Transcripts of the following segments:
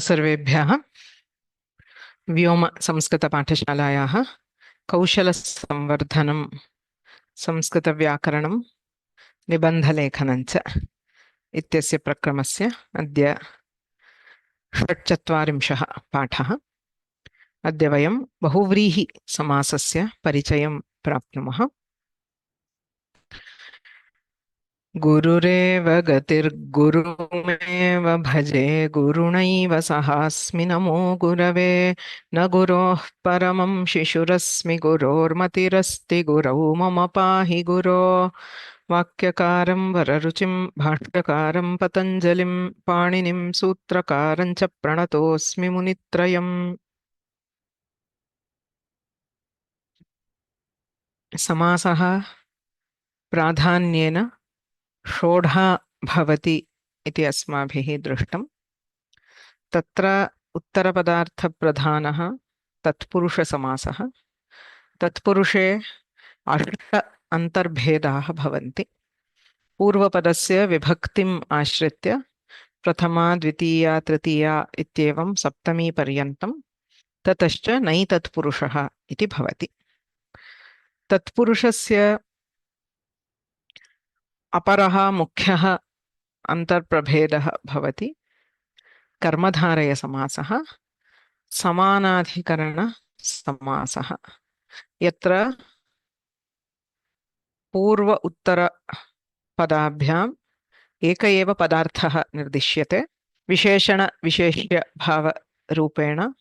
सर्वेभ्यः व्योम संस्कृतपाठशालायाः कौशलसंवर्धनं संस्कृतव्याकरणं निबन्धलेखनञ्च इत्यस्य प्रक्रमस्य अद्य 44 पाठः। अद्य वयं बहुव्रीहिसमासस्य परिचयं प्राप्नुमः। गुरुरेव गतिर्गुरुमेव भजे गुरुणैव सहास्मि नमो गुरवे न गुरोः परमं शिशुरस्मि गुरोर्मतिरस्ति गुरौ मम पाहि गुरो। वाक्यकारं वररुचिं भाष्यकारं पतञ्जलिं पाणिनिं सूत्रकारं च प्रणतोऽस्मि मुनित्रयम्। समासः प्राधान्येन षोडा भवति इति अस्माभिः दृष्टम्। तत्र उत्तरपदार्थप्रधानः तत्पुरुषसमासः। तत्पुरुषे 8 अन्तर्भेदाः भवन्ति। पूर्वपदस्य विभक्तिम् आश्रित्य प्रथमा द्वितीया तृतीया इत्येवं सप्तमी पर्यन्तं ततश्च नै तत्पुरुषः इति भवति। तत्पुरुषस्य अपरः मुख्यः अन्तर्प्रभेदः भवति कर्मधारयसमासः, समानाधिकरणसमासः, यत्र पूर्व उत्तर पदाभ्याम् एक एव पदार्थः निर्दिश्यते। विशेषण विशेष्य भाव रूपेण,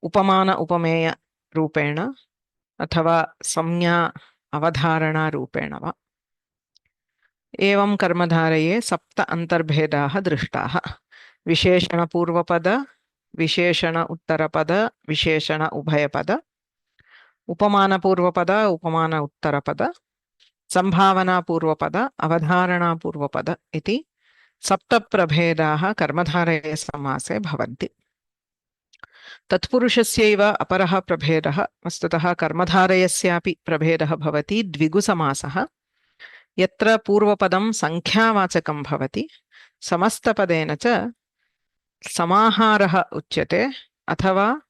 उपमान उपमेय रूपेण अथवा संज्ञा अवधारणा रूपेण वा। एवं कर्मधारये 7 अन्तर्भेदाः दृष्टाः। विशेषण पूर्वपद, विशेषण उत्तरपद, विशेषण उभयपद, उपमान पूर्वपद, उपमान उत्तरपद, संभावना पूर्वपद, अवधारणा पूर्वपद इति 7 प्रभेदाः कर्मधारये समासे भवन्ति। तत्पुरुषस्यैव अपरः प्रभेदः, वस्तुतः कर्मधारयस्यापि प्रभेदः भवति द्विगुसमासः, यत्र पूर्वपदं संख्यावाचकं भवति, समस्तपदेन च समाहारः उच्यते अथवा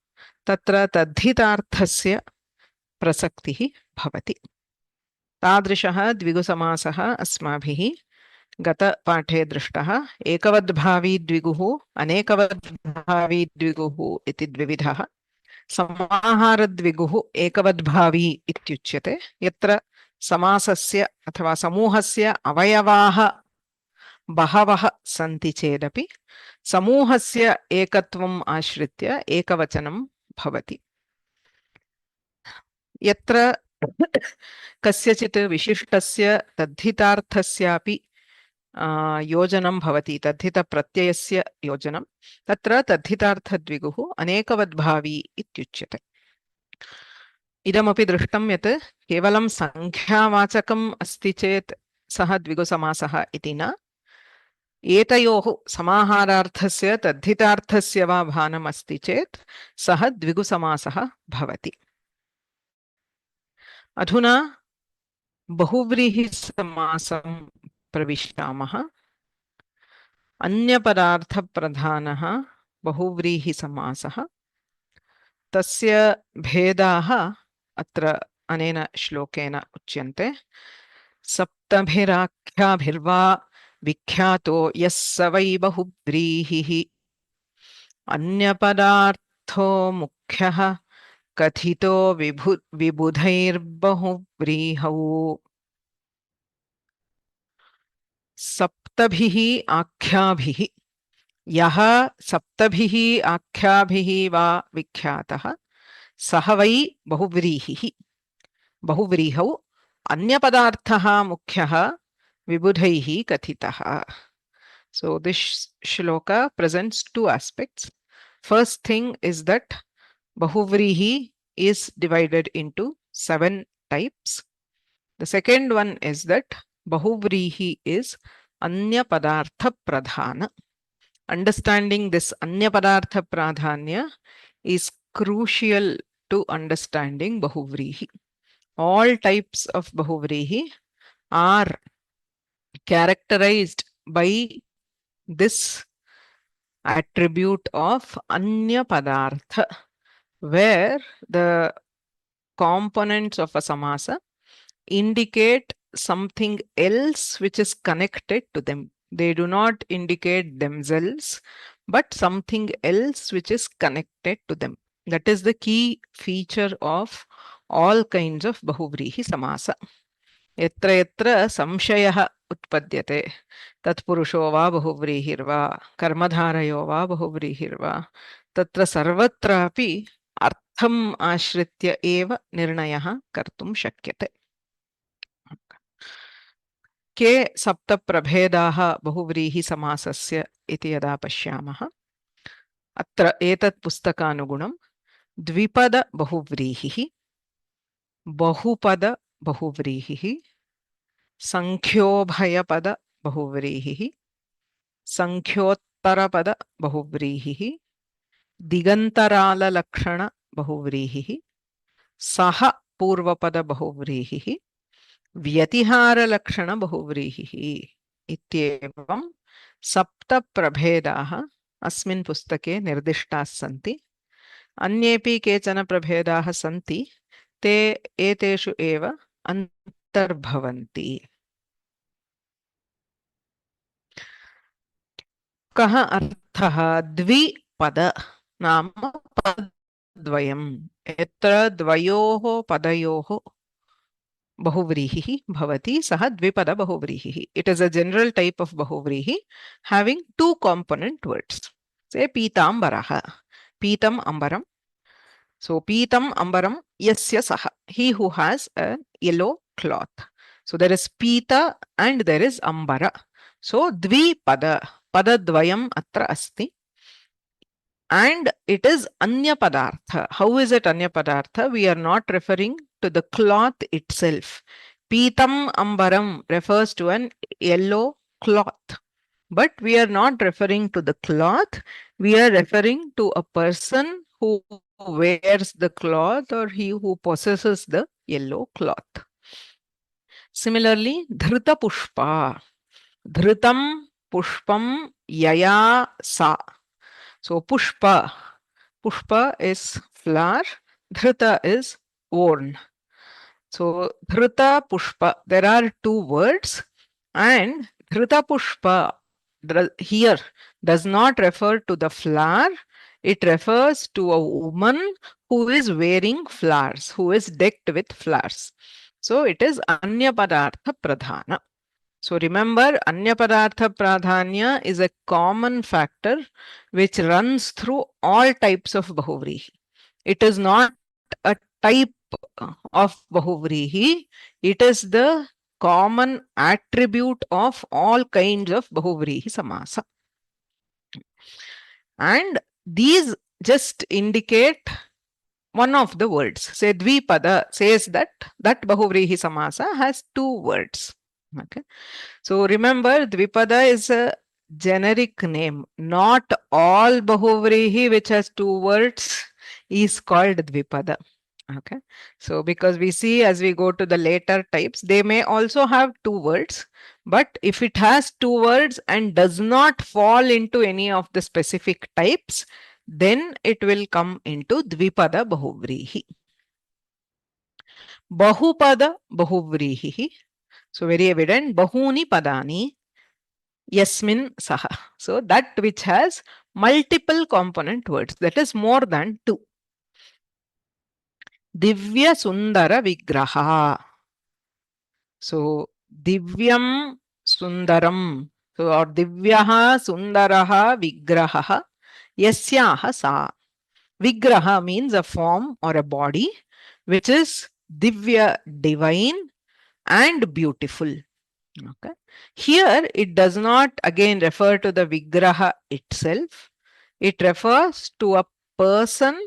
तत्र तद्धितार्थस्य प्रसक्तिः भवति। तादृशः द्विगुसमासः अस्माभिः गतपाठे दृष्टः। एकवद्भावी द्विगुः, अनेकवद्भावी द्विगुः इति द्विविधः। समाहारद्विगुः एकवद्भावी इत्युच्यते, यत्र समासस्य अथवा समूहस्य अवयवाः बहवः सन्ति चेदपि समूहस्य एकत्वम् आश्रित्य एकवचनं भवति। यत्र कस्यचित् विशिष्टस्य तद्धितार्थस्यापि योजनं भवति, तद्धितप्रत्ययस्य योजनं, तत्र तद्धितार्थद्विगुः अनेकवद्भावी इत्युच्यते। इदमपि दृष्टं यत् केवलं संख्यावाचकम् अस्ति चेत् सः द्विगुसमासः इति न, एतयोः समाहारार्थस्य तद्धितार्थस्य वा भानम् अस्ति चेत् सः द्विगुसमासः भवति। अधुना बहुव्रीहिसमासं प्रविशामः। अन्यपदार्थप्रधानः बहुव्रीहिसमासः। तस्य भेदाः अत्र अनेन श्लोकेन उच्यन्ते। सप्तभिराख्याभिर्वा विख्यातो यः स वै बहुव्रीहिः, अन्यपदार्थो मुख्यः कथितो विबुधैर्बहुव्रीहौ। सप्तभिः आख्याभिः, यः सप्तभिः आख्याभिः वा विख्यातः सः वै बहुव्रीहिः, बहुव्रीहौ, अन्यपदार्थः मुख्यः विबुधैः कथितः. So this shloka presents 2 aspects. First thing is that bahuvrihi is divided into 7 types. The second one is that bahuvrihi is anya padartha pradhana. Understanding this anya padartha pradhanya is crucial to understanding bahuvrihi. All types of bahuvrihi are characterized by this attribute of Anya Padartha, where the components of a samasa indicate something else which is connected to them. They do not indicate themselves, but something else which is connected to them. That is the key feature of all kinds of Bahuvrihi Samasa. Yatra yatra samshayah utpadyate tatpurusho va bahuvrihirva karmadharayo va bahuvrihirva tatra sarvatrapi artham ashritya eva nirnayah kartum shakyate. के सप्तप्रभेदाः बहुव्रीहि समासस्य इति यदा पश्यामः अत्र एतत् पुस्तकानुगुणं द्विपद बहुव्रीहिः बहुपद बहुव्रीहिः संख्योभयपद बहुव्रीहिः संख्योत्तरपद बहुव्रीहिः दिगन्तराललक्षण बहुव्रीहिः सह पूर्वपद बहुव्रीहिः व्यतिहारलक्षण बहुव्रीहिः इत्येवं सप्तप्रभेदाः अस्मिन् पुस्तके निर्दिष्टाः सन्ति. अन्येपि केचन प्रभेदाः सन्ति, ते एतेषु एव अन्तर्भवन्ति. कः अर्थः? द्विपद नाम पदद्वयं, यत्र द्वयोः पदयोः बहुव्रीहिः भवति सः द्विपद बहुव्रीहिः. It is a general type of bahuvrihi having two component words. Say Pitambarah, Pitam Ambaram. So Pitam Ambaram yasya saha, he who has a yellow cloth. So there is Pita and there is Ambara. So Dvipada, Padadvayam atra asti. And it is Anya Padartha. How is it Anya Padartha? We are not referring to the cloth itself. Pitam Ambaram refers to an yellow cloth. But we are not referring to the cloth. We are referring to a person who wears the cloth or he who possesses the yellow cloth. Similarly, Dhrita Pushpa. Dhritam Pushpam Yaya Sa. So Pushpa. Pushpa is flower. Dhrita is worn. So Dhrita Pushpa. There are two words, and Dhrita Pushpa here does not refer to the flower. It refers to a woman who is wearing flowers, who is decked with flowers. So it is Anya Padartha Pradhana. So remember, Anya Padartha Pradhanya is a common factor which runs through all types of Bahuvrihi. It is not a type of Bahuvrihi. It is the common attribute of all kinds of Bahuvrihi Samasa. And these just indicate one of the words. Say Dvipada says that Bahuvrihi Samasa has two words. Okay. So remember, Dvipada is a generic name. Not all Bahuvrihi which has two words is called Dvipada. Okay. So because we see as we go to the later types, they may also have two words. But if it has two words and does not fall into any of the specific types, then it will come into Dvipada Bahuvrihi. Bahupada Bahuvrihi. So very evident, Bahuni Padani Yasmin Saha. So that which has multiple component words, that is more than two. Divya Sundara Vigraha. So Divyam Sundaram. So or Divyaha Sundaraha Vigraha Yasyaha Sa. Vigraha means a form or a body which is Divya, divine, and beautiful. Okay. Here it does not again refer to the Vigraha itself. It refers to a person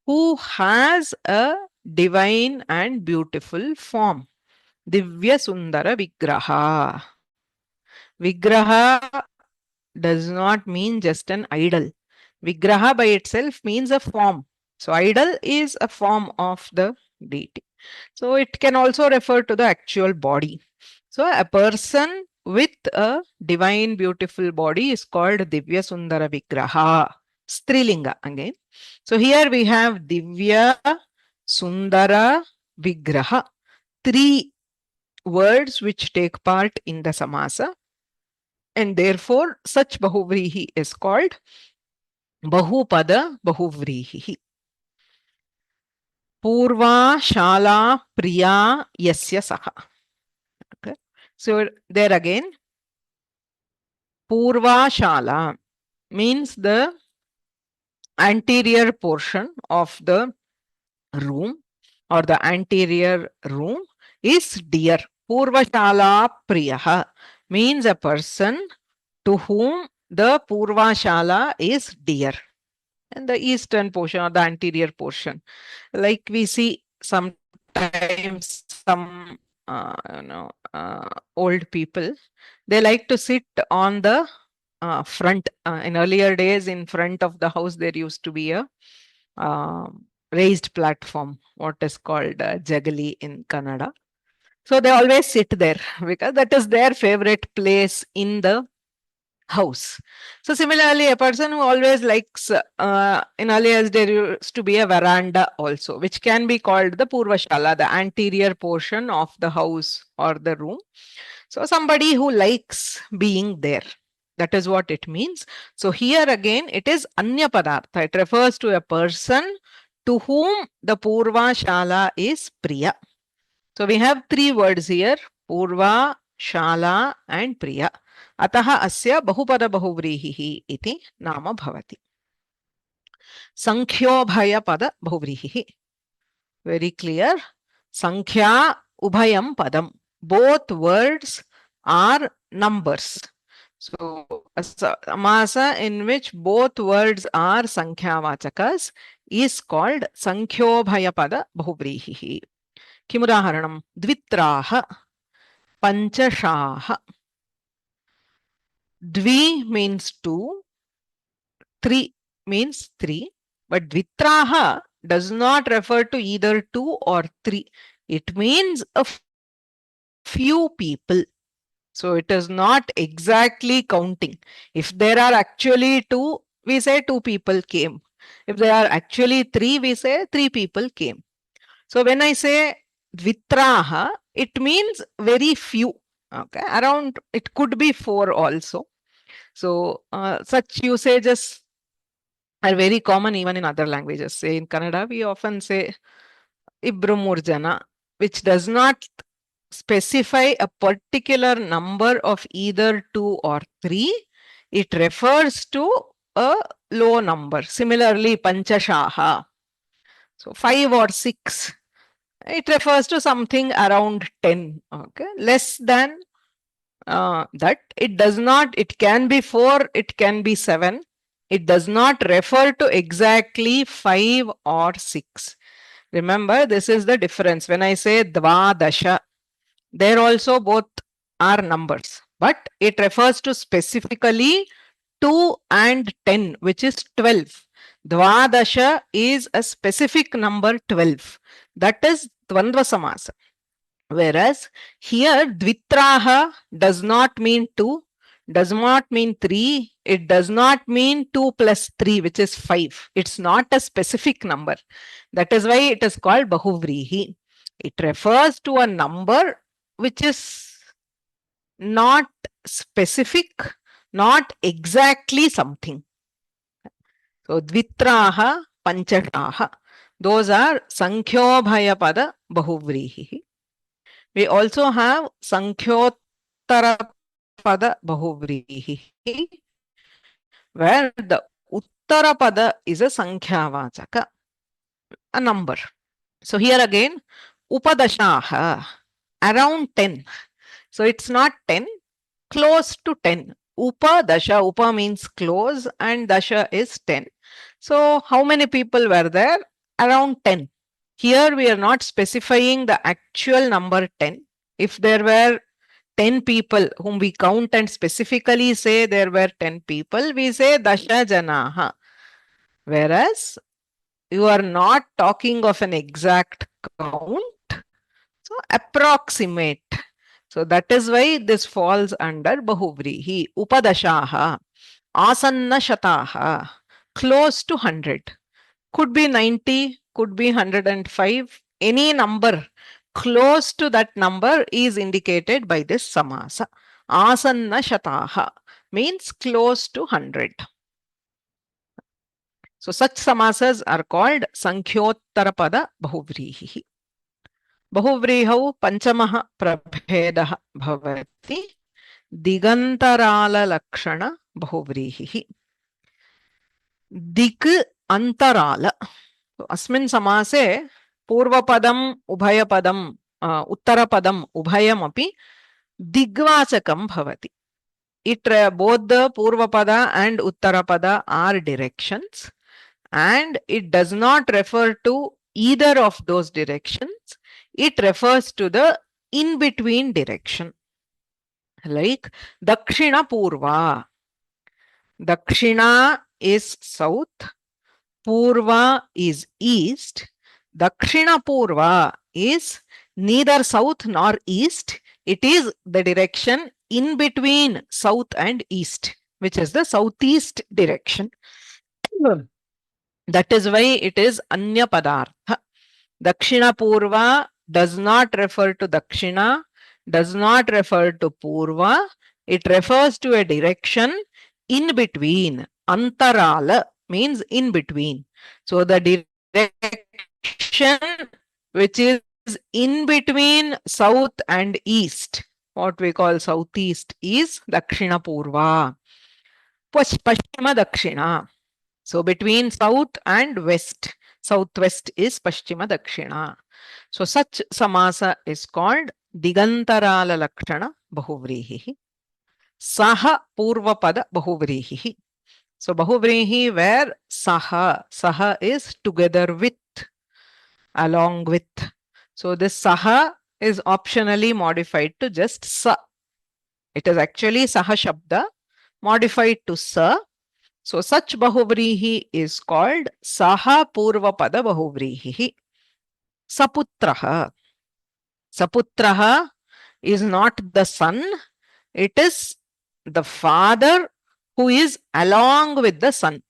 who has a divine and beautiful form. Divya Sundara Vigraha. Vigraha does not mean just an idol. Vigraha by itself means a form. So idol is a form of the deity. So it can also refer to the actual body. So a person with a divine beautiful body is called Divya Sundara Vigraha. Strilinga again. So here we have Divya Sundara Vigraha. Three words which take part in the samasa, and therefore such Bahuvrihi is called Bahupada Bahuvrihi. Purva Shala Priya Yasya Saha. Okay. So there again, Purva Shala means the anterior portion of the room or the anterior room is dear. Purvashala Priyaha means a person to whom the Purvashala is dear. And the eastern portion or the anterior portion. Like we see sometimes some old people, they like to sit on the front. In earlier days, in front of the house, there used to be a raised platform, what is called jagali in Kannada. So they always sit there because that is their favorite place in the house. So similarly, a person who always likes, in earlier there used to be a veranda also, which can be called the Purvashala, the anterior portion of the house or the room. So somebody who likes being there. That is what it means. So here again, it is Anya Padartha. It refers to a person to whom the Purva Shala is Priya. So we have three words here, Purva, Shala and Priya. Ataha asya Bahupada Bahuvrihi iti nama bhavati. Sankhyo Pada Bahuvrihi. Very clear. Sankhya Ubhayam Padam. Both words are numbers. So a samasa in which both words are Sankhya-vachakas is called Sankhyo-bhaya-pada Bahuvrihi. Kimudaharanam? Dvitraha, Panchashaha. Dvi means two, three means three, but Dvitraha does not refer to either two or three. It means a few people. So it is not exactly counting. If there are actually two, we say two people came. If there are actually three, we say three people came. So when I say Dvitraha, it means very few. Okay, around, it could be four also. So such usages are very common even in other languages. Say in Kannada, we often say Ibrumurjana, which does not specify a particular number of either two or three. It refers to a low number. Similarly, Panchashaha. So 5 or 6. It refers to something around 10. Okay, less than that. It does not, it can be 4, it can be 7. It does not refer to exactly 5 or 6. Remember, this is the difference. When I say Dvadasha, there also both are numbers, but it refers to specifically 2 and 10, which is 12. Dvadasha is a specific number 12. That is Dvandva Samasa. Whereas here Dvitraha does not mean 2, does not mean 3, it does not mean 2 plus 3, which is 5. It's not a specific number. That is why it is called Bahuvrihi. It refers to a number which is not specific, not exactly something. So Dvitraha, Panchashaha. Those are Sankhyo Pada Bahuvrihi. We also have Sankhyottara Pada Bahuvrihi, where the Uttara Pada is a Sankhya-vachaka, a number. So here again, Upadashaha, around 10. So it's not 10, close to 10. Upadasha, Upa means close and Dasha is 10. So how many people were there? Around 10. Here we are not specifying the actual number 10. If there were 10 people whom we count and specifically say there were 10 people, we say Dasha Janaha. Whereas you are not talking of an exact count, so approximate. So that is why this falls under Bahuvrihi. Upadashaha, Asanna Shataha, close to 100. Could be 90, could be 105. Any number close to that number is indicated by this samasa. Asanna Shataha means close to 100. So such samasas are called Sankhyottarapada Bahuvrihi. Bahuvrihav Panchamaha Prabhedaha Bhavati Digantarala Lakshana Bahuvrihi. Dik Antarala. Asmin samase Purvapadam Ubhayapadam Uttarapadam Ubhayamapi Digvachakam Bhavati. Both the Purvapada and Uttarapada are directions, and it does not refer to either of those directions. It refers to the in-between direction. Like Dakshina Purva. Dakshina is south, Purva is east. Dakshina Purva is neither south nor east. It is the direction in between south and east, which is the southeast direction. That is why it is Anya Padartha. Dakshina Purva does not refer to Dakshina, does not refer to Purva. It refers to a direction in between. Antarala means in between. So the direction which is in between south and east, what we call southeast, is Dakshina Purva. Paschima Dakshina. So between south and west, southwest is Paschima Dakshina. So such samasa is called Digantarala Lakshana Bahuvrihi. Saha Purvapada Bahuvrihi. So Bahuvrihi where Saha is together with, along with. So this Saha is optionally modified to just Sa. It is actually Saha Shabda modified to Sa. So such Bahuvrihi is called Saha Purvapada Bahuvrihi. Saputraha. Saputraha is not the son, it is the father who is along with the son.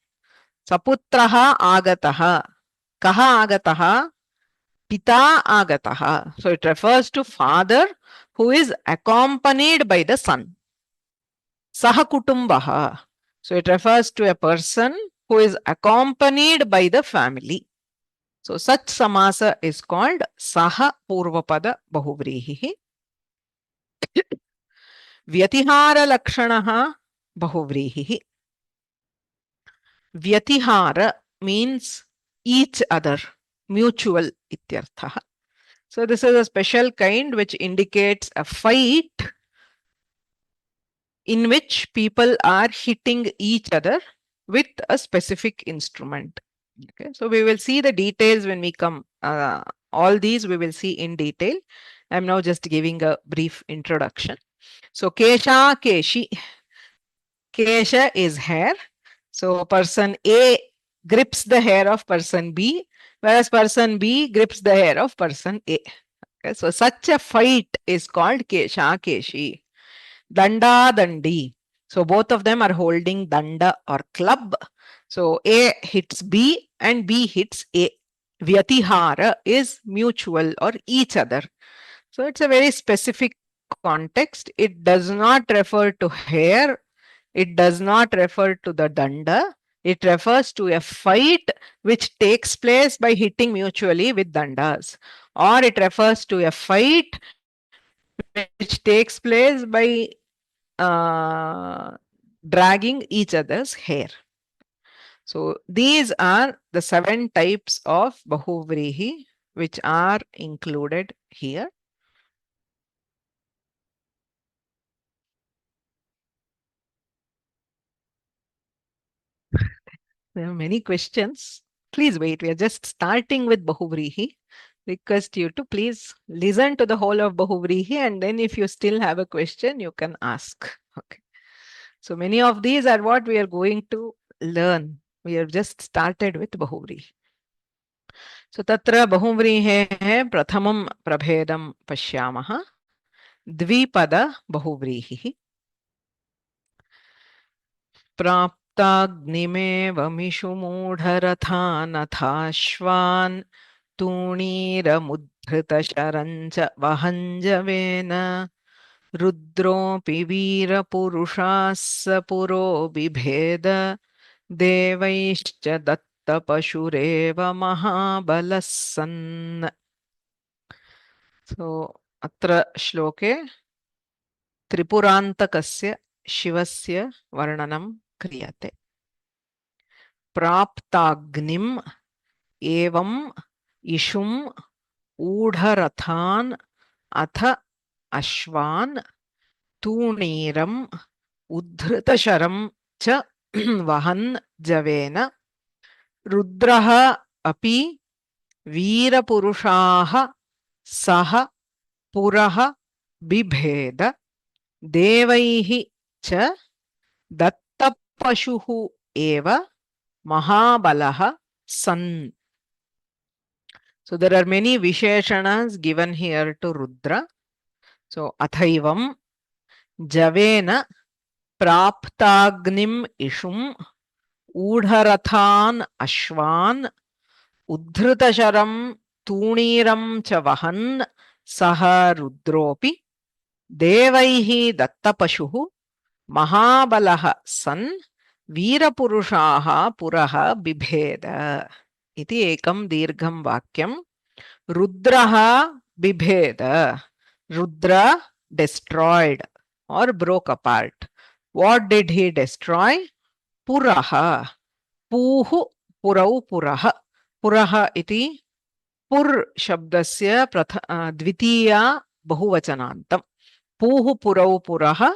Saputraha agataha. Kaha agataha? Pita agataha. So it refers to father who is accompanied by the son. Sahakutumbaha. So it refers to a person who is accompanied by the family. So such samasa is called Saha Purvapada Bahuvrihi. Vyatihara Lakshanaha Bahuvrihi. Vyatihara means each other, mutual ityartha. So this is a special kind which indicates a fight in which people are hitting each other with a specific instrument. Okay, so we will see the details when we come. All these we will see in detail. I'm now just giving a brief introduction. So Kesha, Keshi. Kesha is hair. So person A grips the hair of person B, whereas person B grips the hair of person A. Okay, so such a fight is called Kesha, Keshi. Danda, Dandi. So both of them are holding danda or club. So A hits B and B hits A. Vyatihara is mutual or each other. So it's a very specific context. It does not refer to hair. It does not refer to the danda. It refers to a fight which takes place by hitting mutually with dandas. Or it refers to a fight which takes place by dragging each other's hair. So these are the 7 types of Bahuvrihi which are included here. There are many questions. Please wait. We are just starting with Bahuvrihi. Request you to please listen to the whole of Bahuvrihi, and then if you still have a question, you can ask. Okay. So many of these are what we are going to learn. We have just started with Bahuvrihi. So tatra Bahuvrihe prathamam prabhedam pashyamaha. द्विपद बहुव्रीहिः प्राप्ताग्निमेवमिषु मूढरथानथाश्वान् तूणीरमुद्धृतशरञ्च वहञ्जवेन रुद्रोऽपि वीरपुरुषाः स पुरो बिभेद देवैश्च दत्तपशुरेव महाबलः सन्. So अत्र श्लोके त्रिपुरान्तकस्य शिवस्य वर्णनं क्रियते. प्राप्ताग्निम् एवम् इषुम् ऊढरथान् अथ अश्वान् तूणीरम् उद्धृतशरं च वहन् जवेन रुद्रः अपि वीरपुरुषाः सह पुरः बिभेद देवैः च दत्तपशुः एव महाबलः सन्. So there are many visheshanas given here to Rudra. So athaivam javena praptagnim ishum ऊढरथान् अश्वान् उद्धृतशरं तूणीरं च वहन् सह रुद्रोऽपि देवैः दत्तपशुः महाबलः सन् वीरपुरुषाः पुरः बिभेद इति एकं दीर्घं वाक्यं. रुद्रः बिभेद, Rudra destroyed or broke apart. What did he destroy? Puraha. Puhu purau puraha. Puraha iti pur shabdasya dvitiya bahuvachanantam. Puhu purau puraha.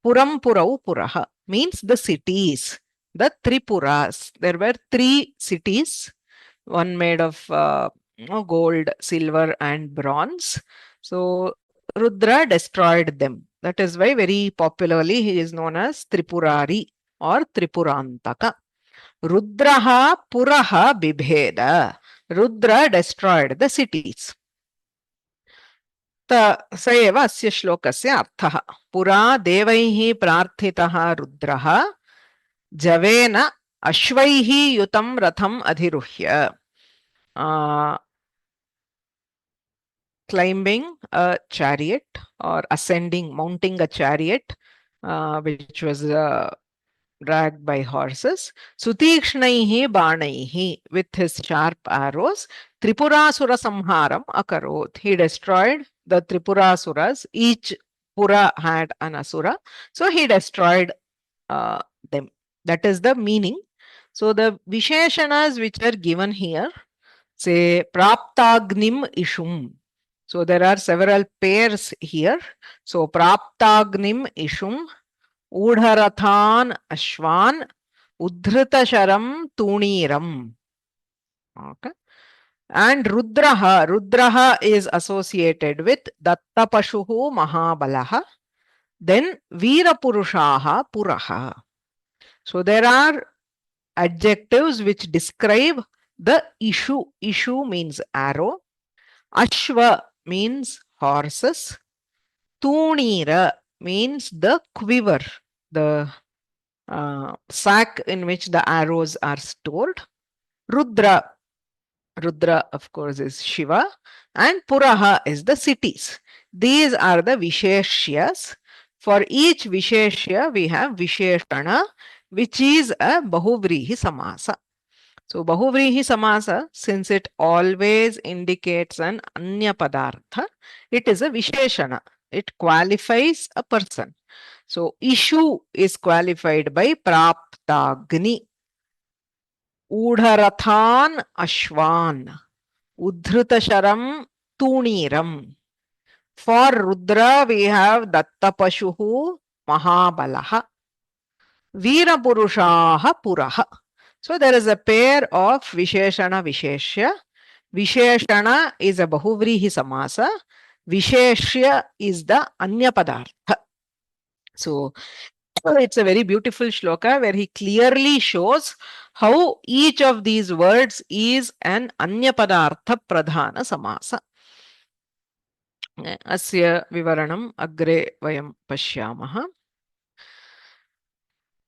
Puram purau puraha means the cities, the Tripuras. There were 3 cities, one made of gold, silver and bronze. So Rudra destroyed them. That is why very popularly he is known as Tripurari or Tripurantaka. Rudraha puraha bibheda. Rudra destroyed the cities. स एव अस्य श्लोकस्य अर्थः. पुरा देवैः प्रार्थितः रुद्रः जवेन अश्वैः युतं रथम् अधिरुह्य. Climbing a chariot or ascending, mounting a chariot which was dragged by horses. Sutikšnaihi banaihi, with his sharp arrows, Tripurasura samharam akarot. He destroyed the Tripurasuras. Each Pura had an Asura. So he destroyed them. That is the meaning. So the Visheshanas which are given here say Praptagnim Ishum. So there are several pairs here. So Praptagnim Ishum, Udharathan Ashwan, Udhritasharam Tuniram. Okay. And Rudraha. Rudraha is associated with Dattapashuhu Mahabalaha. Then Veerapurushaha Puraha. So there are adjectives which describe the issue. Issue means arrow. Ashva means horses. Tunira means the quiver, the sack in which the arrows are stored. Rudra. Rudra, of course, is Shiva. And Puraha is the cities. These are the Visheshyas. For each Visheshya, we have Visheshana, which is a Bahuvrihi Samasa. So Bahuvrihi Samasa, since it always indicates an Anya Padartha, it is a Visheshana. It qualifies a person. So issue is qualified by Praptagni. Udharathan Ashwan. Udhritasharam Tuniram. For Rudra, we have Dattapashuhu Mahabalaha. Veerapurushaha Puraha. So there is a pair of Visheshana Visheshya. Visheshana is a Bahuvrihi Samasa. Visheshya is the Anya Padartha. So it's a very beautiful shloka where he clearly shows how each of these words is an Anya Padartha Pradhana Samasa. अस्य विवरणम् अग्रे वयं पश्यामः.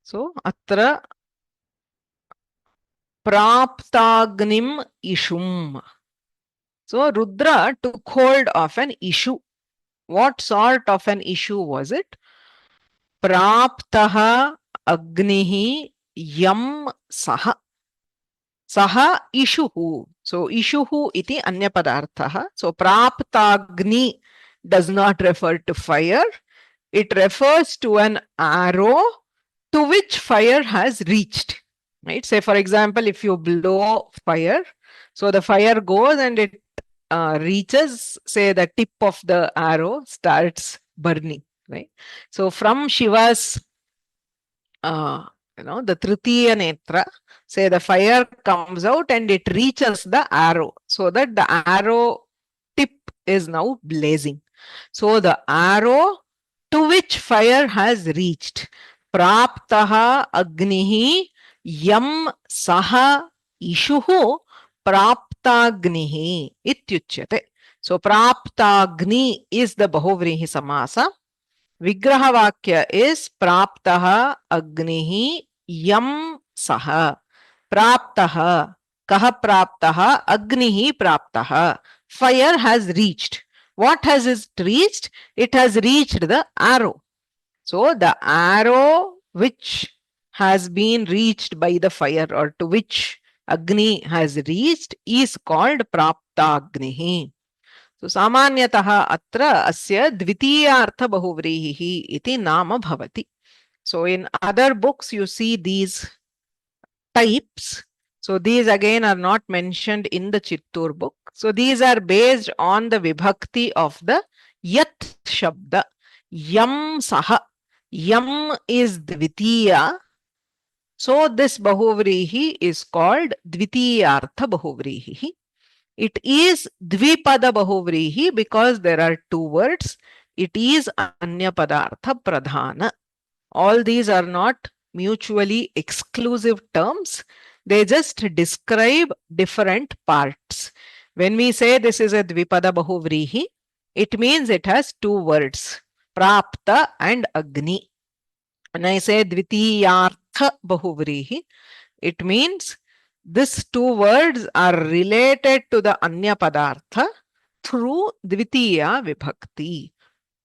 सो अत्र प्राप्ताग्निम् इषुम्. So Rudra took hold of an issue. What sort of an issue was it? Praptaha agnihi yam saha. Saha ishuhu. So ishuhu iti anya padarthaha. So praptagni does not refer to fire. It refers to an arrow to which fire has reached. Right? Say for example, if you blow fire, so the fire goes and it reaches, say the tip of the arrow starts burning, right? So from Shiva's, the Tritiya Netra, say the fire comes out and it reaches the arrow, so that the arrow tip is now blazing. So the arrow to which fire has reached. Praptaha agnihi yam saha ishuhu praptagnihi ityuchyate. So praptagni is the Bahuvrihi Samasa. Vigraha Vakya is praptaha agnihi yam saha. Praptaha. Kaha praptaha? Agnihi praptaha. Fire has reached. What has it reached? It has reached the arrow. So the arrow which has been reached by the fire, or to which Agni has reached, is called Praptagnihi. So Samanyataha atra asya dvitiyartha bahuvrihi iti nama bhavati. So in other books you see these types. So these again are not mentioned in the Chittur book. So these are based on the vibhakti of the Yat Shabda. Yam Saha. Yam is Dvitiya. So this Bahuvrihi is called Dvitiyartha Bahuvrihi. It is Dvipada Bahuvrihi because there are two words. It is Anya Padartha Pradhana. All these are not mutually exclusive terms. They just describe different parts. When we say this is a Dvipada Bahuvrihi, it means it has two words, Prapta and Agni. When I say Dvitiyartha Bahuvrihi, it means these two words are related to the Anya Padartha through Dvitiya Vibhakti,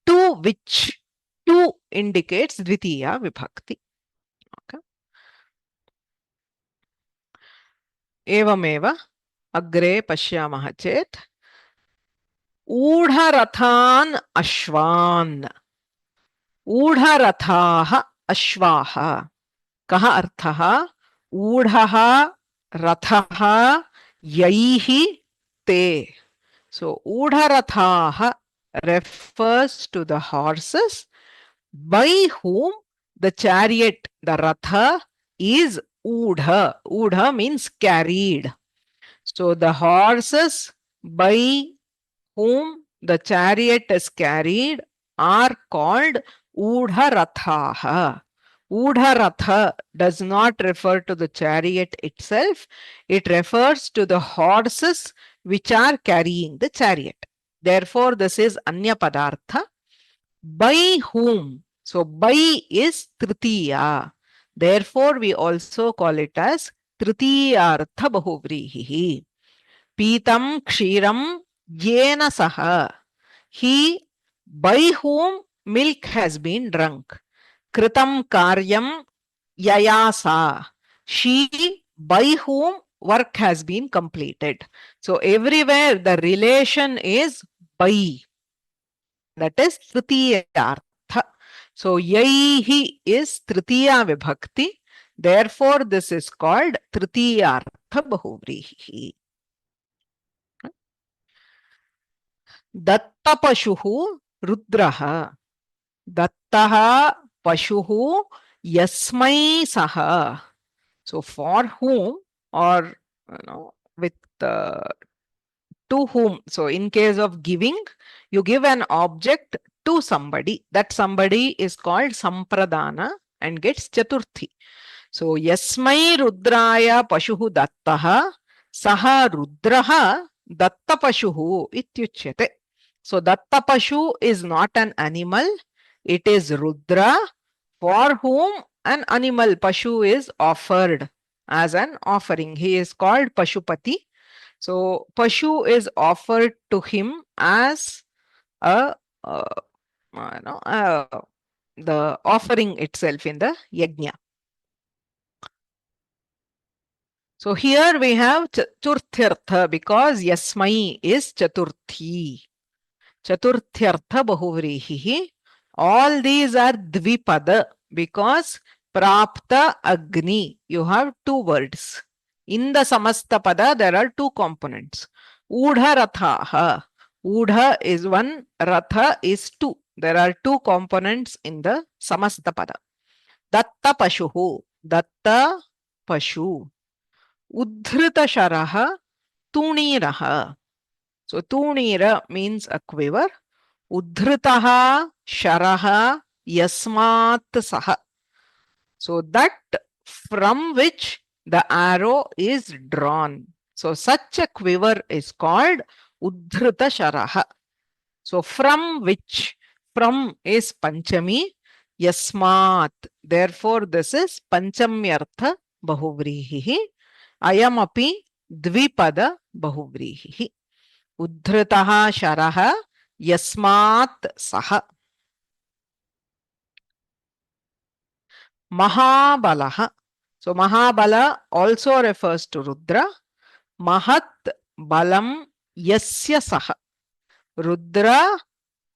to which to indicates Dvitiya Vibhakti. Okay. Evameva agre pashyamah chet ऊढरथान् अश्वान्. ऊढरथाः अश्वाः. कः अर्थः? ऊढः रथः यैः ते. So ऊढरथाः refers to the horses by whom the chariot, the ratha, is udha. Udha means carried. So the horses by whom the chariot is carried are called Udha-rathaha. Udha-ratha does not refer to the chariot itself. It refers to the horses which are carrying the chariot. Therefore, this is Anya Padartha. By whom? So, by is Tritiya. Therefore, we also call it as Tritiyartha Bahuvrihi. Pitam Kshiram Yena Saha. He by whom milk has been drunk. Kritam Karyam Yayasa. She by whom work has been completed. So everywhere the relation is by. That is Tritiyartha. So Yaihi is Tritiya Vibhakti. Therefore, this is called Tritiyartha Bahuvrihi. Dattapashuhu Rudraha. Dattaha Pashuhu Yasmai Saha. So for whom, or with to whom. So in case of giving, you give an object to somebody. That somebody is called Sampradana and gets Chaturthi. So Yasmai Rudraya Pashuhu Dattaha Saha Rudraha Dattapashuhu Ityuchyate. So Datta Pashu is not an animal. It is Rudra, for whom an animal Pashu is offered as an offering. He is called Pashupati. So Pashu is offered to him as a the offering itself in the yajna. So here we have Chaturthyartha because Yasmai is Chaturthi. Chaturthyartha Bahuvrihi. All these are Dvipada because Prapta Agni. You have two words. In the Samasta Pada, there are two components. Udha Rathaha. Udha is one, Ratha is two. There are two components in the Samasta Pada. Datta Pashuhu. Datta Pashu. Udhrita Sharaha. Tuniraha. So Tunira means a quiver. Udhritaha Sharaha Yasmat Saha. So that from which the arrow is drawn. So such a quiver is called Udhrita Sharaha. So from which, from is Panchami, Yasmat. Therefore this is Panchamyartha Bahuvrihi. Ayamapi Dvipada Bahuvrihi. Udhritaha Sharaha Yasmat Saha. Mahabalaha. So Mahabala also refers to Rudra. Mahat Balam Yasya Saha. Rudra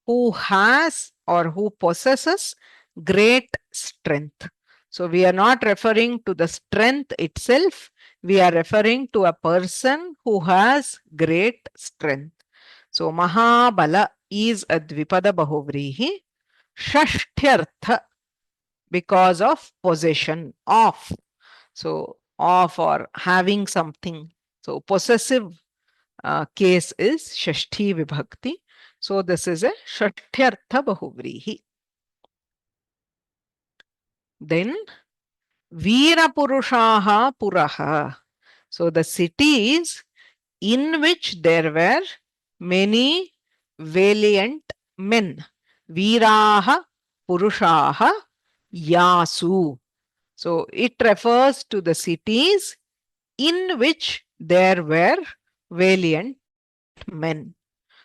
who has or who possesses great strength. So we are not referring to the strength itself. We are referring to a person who has great strength. So Mahabala is a Dvipada Bahuvrihi. Shashtyartha because of possession of. So of or having something. So possessive case is Shashti Vibhakti. So this is a Shashtyartha Bahuvrihi. Then Veera Purushaha Puraha. So the cities in which there were many valiant men. Veeraha Purushaha Yasu. So it refers to the cities in which there were valiant men.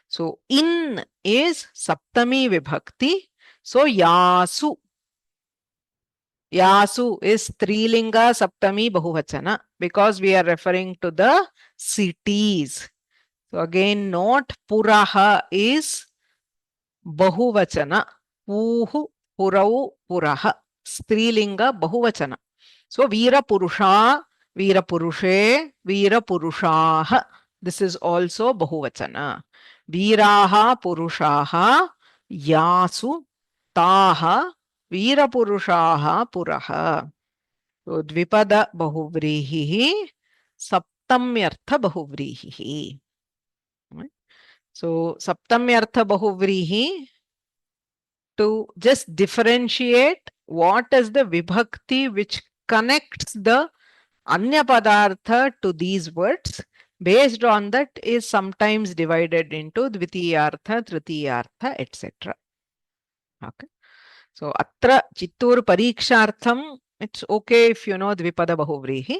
So in is Saptami Vibhakti. So Yasu. Yasu is Strilinga Saptami Bahuvachana because we are referring to the cities. So again note Puraha is Bahuvachana. Puhu, Purau, Puraha. Strilinga Bahuvachana. So Veera Purusha, Veera Purushe, Veera Purushaha. This is also Bahuvachana. Veeraha Purushaha Yasu Taha Veera Purushaha Puraha. So Dvipada Bahuvrihi Saptamyartha Bahuvrihi. So Saptamyartha Bahuvrihi, to just differentiate what is the Vibhakti which connects the Anya Padartha to these words. Based on that is sometimes divided into Dvitiyartha, Tritiyartha, etc. Okay. So Atra Chittur Parikshartham, it's okay if you know Dvipada Bahuvrihi,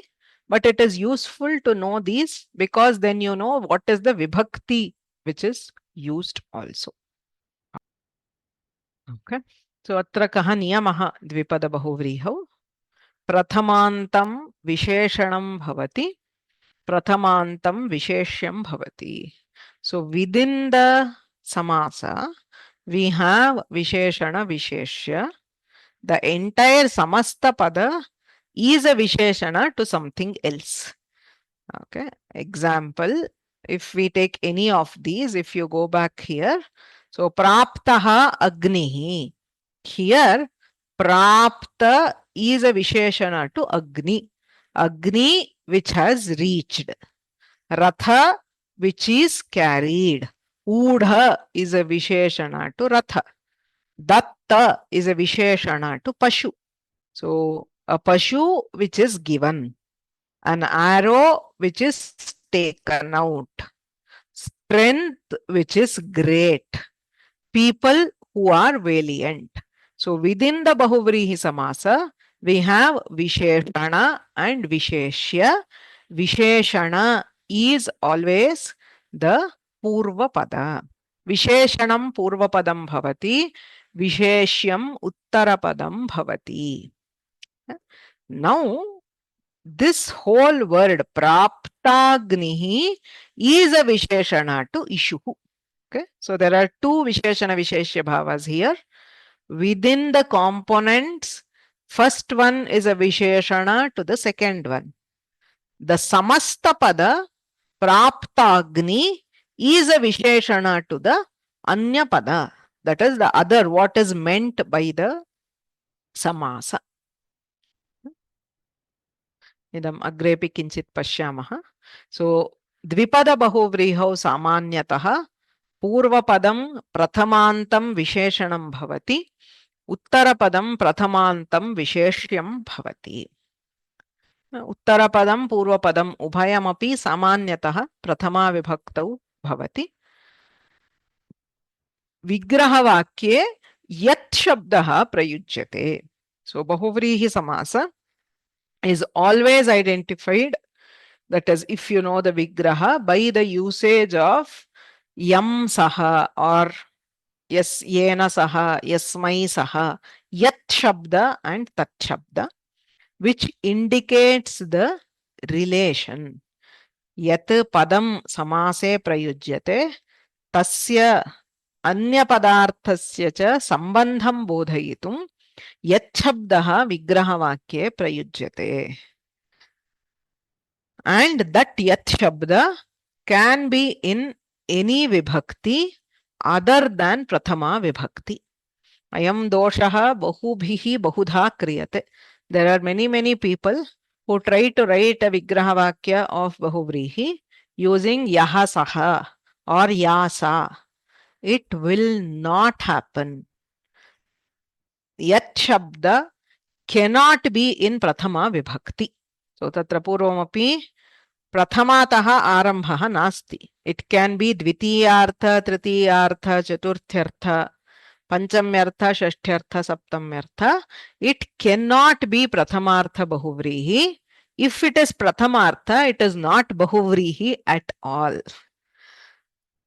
but it is useful to know these because then you know what is the Vibhakti which is used also. Okay. So Atra Kaha Niyamaha Dvipada Bahuvriho. Prathamantam Visheshanam Bhavati. Prathamantam Visheshyam Bhavati. So within the Samasa, we have Visheshana Visheshya. The entire Samasta Pada is a Visheshana to something else. Okay. Example, if we take any of these, if you go back here, so Praptaha Agnihi. Here, Prapta is a Visheshana to Agni. Agni which has reached. Ratha which is carried. Udha is a Visheshana to Ratha. Datta is a Visheshana to Pashu. So a Pashu which is given. An arrow which is taken out. strength which is great, people who are valiant. So within the Bahuvrihi Samasa, we have Visheshana and Visheshya. Visheshana is always the Purva Pada. Visheshanam Purva Padam Bhavati, Visheshyam Uttara Padam Bhavati. Now, this whole word Praptagnihi is a Visheshana to Ishuhu. Okay, so there are two Visheshana Visheshya Bhavas here. Within the components, first one is a Visheshana to the second one. The Samasta Pada Praptagni is a Visheshana to the Anya Pada. That is the other, what is meant by the Samasa. Idam agrepi kinchit pashyamaha. So, Dvipada Bahuvrihau Samanyataha Purvapadam Prathamantam Visheshanam Bhavati, Uttarapadam Prathamantam Visheshyam Bhavati. Uttarapadam Purvapadam Ubhayamapi Samanyataha Prathama Vibhaktau Bhavati. Vigrahavakye Yat Shabdaha Prayujyate. So, Bahuvrihi Samasa is always identified, that is, if you know the Vigraha, by the usage of Yam Saha or Yes Yena Saha, Yasmai Saha, Yat Shabda and Tat Shabda, which indicates the relation. Yat Padam Samase Prayujyate, Tasya Anya Padarthasya cha Sambandham Bodhayitum Yat Shabdaha Vigrahavakye Prayujyate. And that Yat Shabda can be in any Vibhakti other than Prathama Vibhakti. Ayam doshaha bahubhihi bahudha kriyate. There are many people who try to write a Vigrahavakya of Bahuvrihi using Yaha Saha or Yasa. It will not happen. Yat Shabda cannot be in Prathama Vibhakti. So, Tatra Purvamapi Prathamataha Arambhaha Nasti. It can be Dvitiyartha, Tritiyartha, Chaturthyartha, Panchamyartha, Shashtyartha, Saptamyartha. It cannot be Prathamartha Bahuvrihi. If it is Prathamartha, it is not Bahuvrihi at all.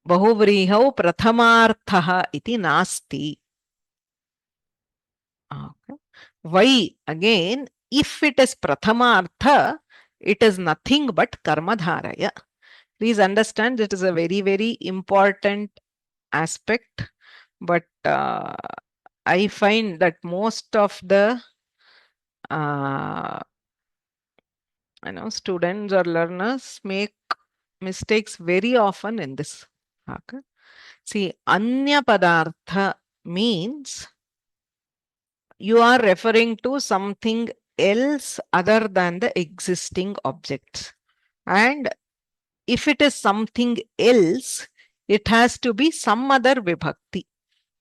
Bahuvrihau Prathamarthaha iti nasti. Okay. Why? Again, if it is Prathamartha, it is nothing but Karmadharaya. Please understand, it is a very important aspect, but I find that most of the students or learners make mistakes very often in this. Okay. See, Anya Padartha means you are referring to something else other than the existing objects. And if it is something else, it has to be some other Vibhakti.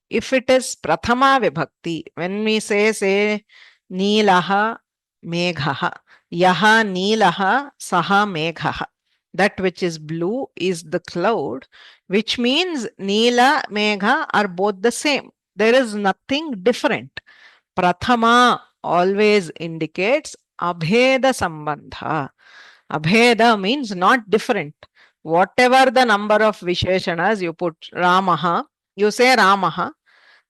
If it is Prathama Vibhakti, when we say Neelaha Meghaha, Yaha Neelaha Saha Meghaha, that which is blue is the cloud, which means Neela, Megha are both the same. There is nothing different. Prathama always indicates Abheda Sambandha. Abheda means not different. Whatever the number of Visheshanas you put Ramaha, you say Ramaha,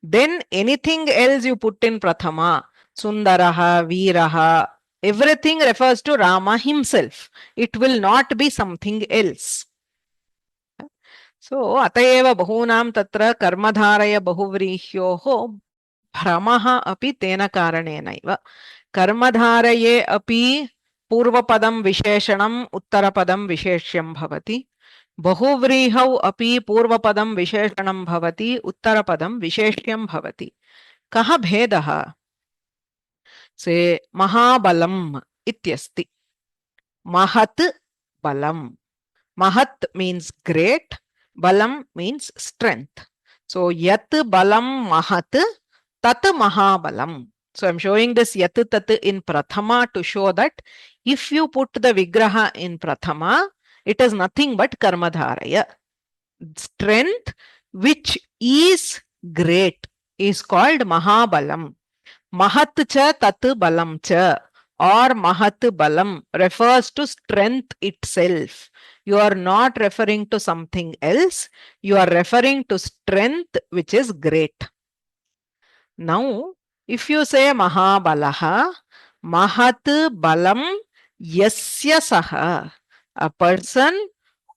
then anything else you put in Prathama, Sundaraha, Veeraha, everything refers to Rama himself. It will not be something else. So, Atayeva Bahunam Tatra Karmadharaya Bahuvrihyoho Brahmaha api tena karanenaiva. Karmadharaye api Purvapadam Visheshanam Uttarapadam Visheshyam Bhavati. Bahuvrihau api Purvapadam Visheshanam Bhavati Uttarapadam Visheshyam Bhavati. Kaha bhedaha? Say Mahabalam ityasti. Mahat balam. Mahat means great. Balam means strength. So Yat balam mahat tat mahabalam. So I'm showing this Yat tat in Prathama to show that if you put the Vigraha in Prathama, it is nothing but Karmadharaya. strength which is great is called Mahabalam. Mahat cha tat balam cha, or Mahat balam refers to strength itself. You are not referring to something else. You are referring to strength which is great. Now, if you say Mahabalaha, Mahat balam yasya saha, a person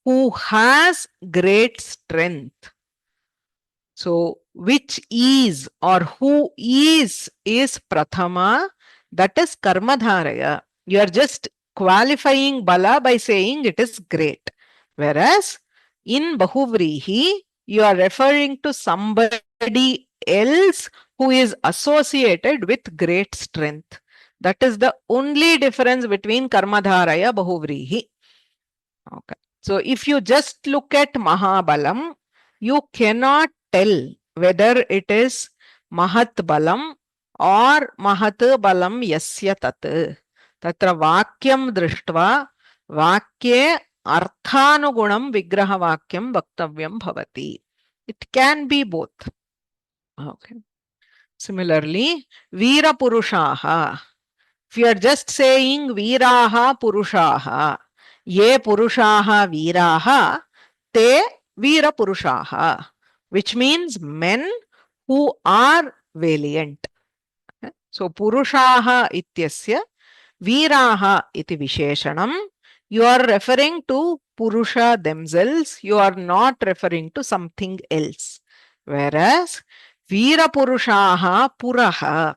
who has great strength. So, which is or who is Prathama, that is Karmadharaya. You are just qualifying Bala by saying it is great. Whereas in Bahuvrihi, you are referring to somebody else who is associated with great strength. That is the only difference between Karmadharaya Bahuvrihi. Okay. So if you just look at Mahabalam, you cannot tell whether it is Mahat Balam or Mahat Balam Yasya Tat. Tatra Vakyam Drishtva Vakye Arthanugunam Vigraha Vakyam Vaktavyam Bhavati. It can be both. Okay. Similarly, Veera Purushaha. If you are just saying Veeraha Purushaha, Ye Purushaha Veeraha, Te Veera Purushaha, which means men who are valiant. So Purushaha ityasya Veeraha iti Visheshanam. You are referring to Purusha themselves. You are not referring to something else. Whereas Veera Purushaha Puraha.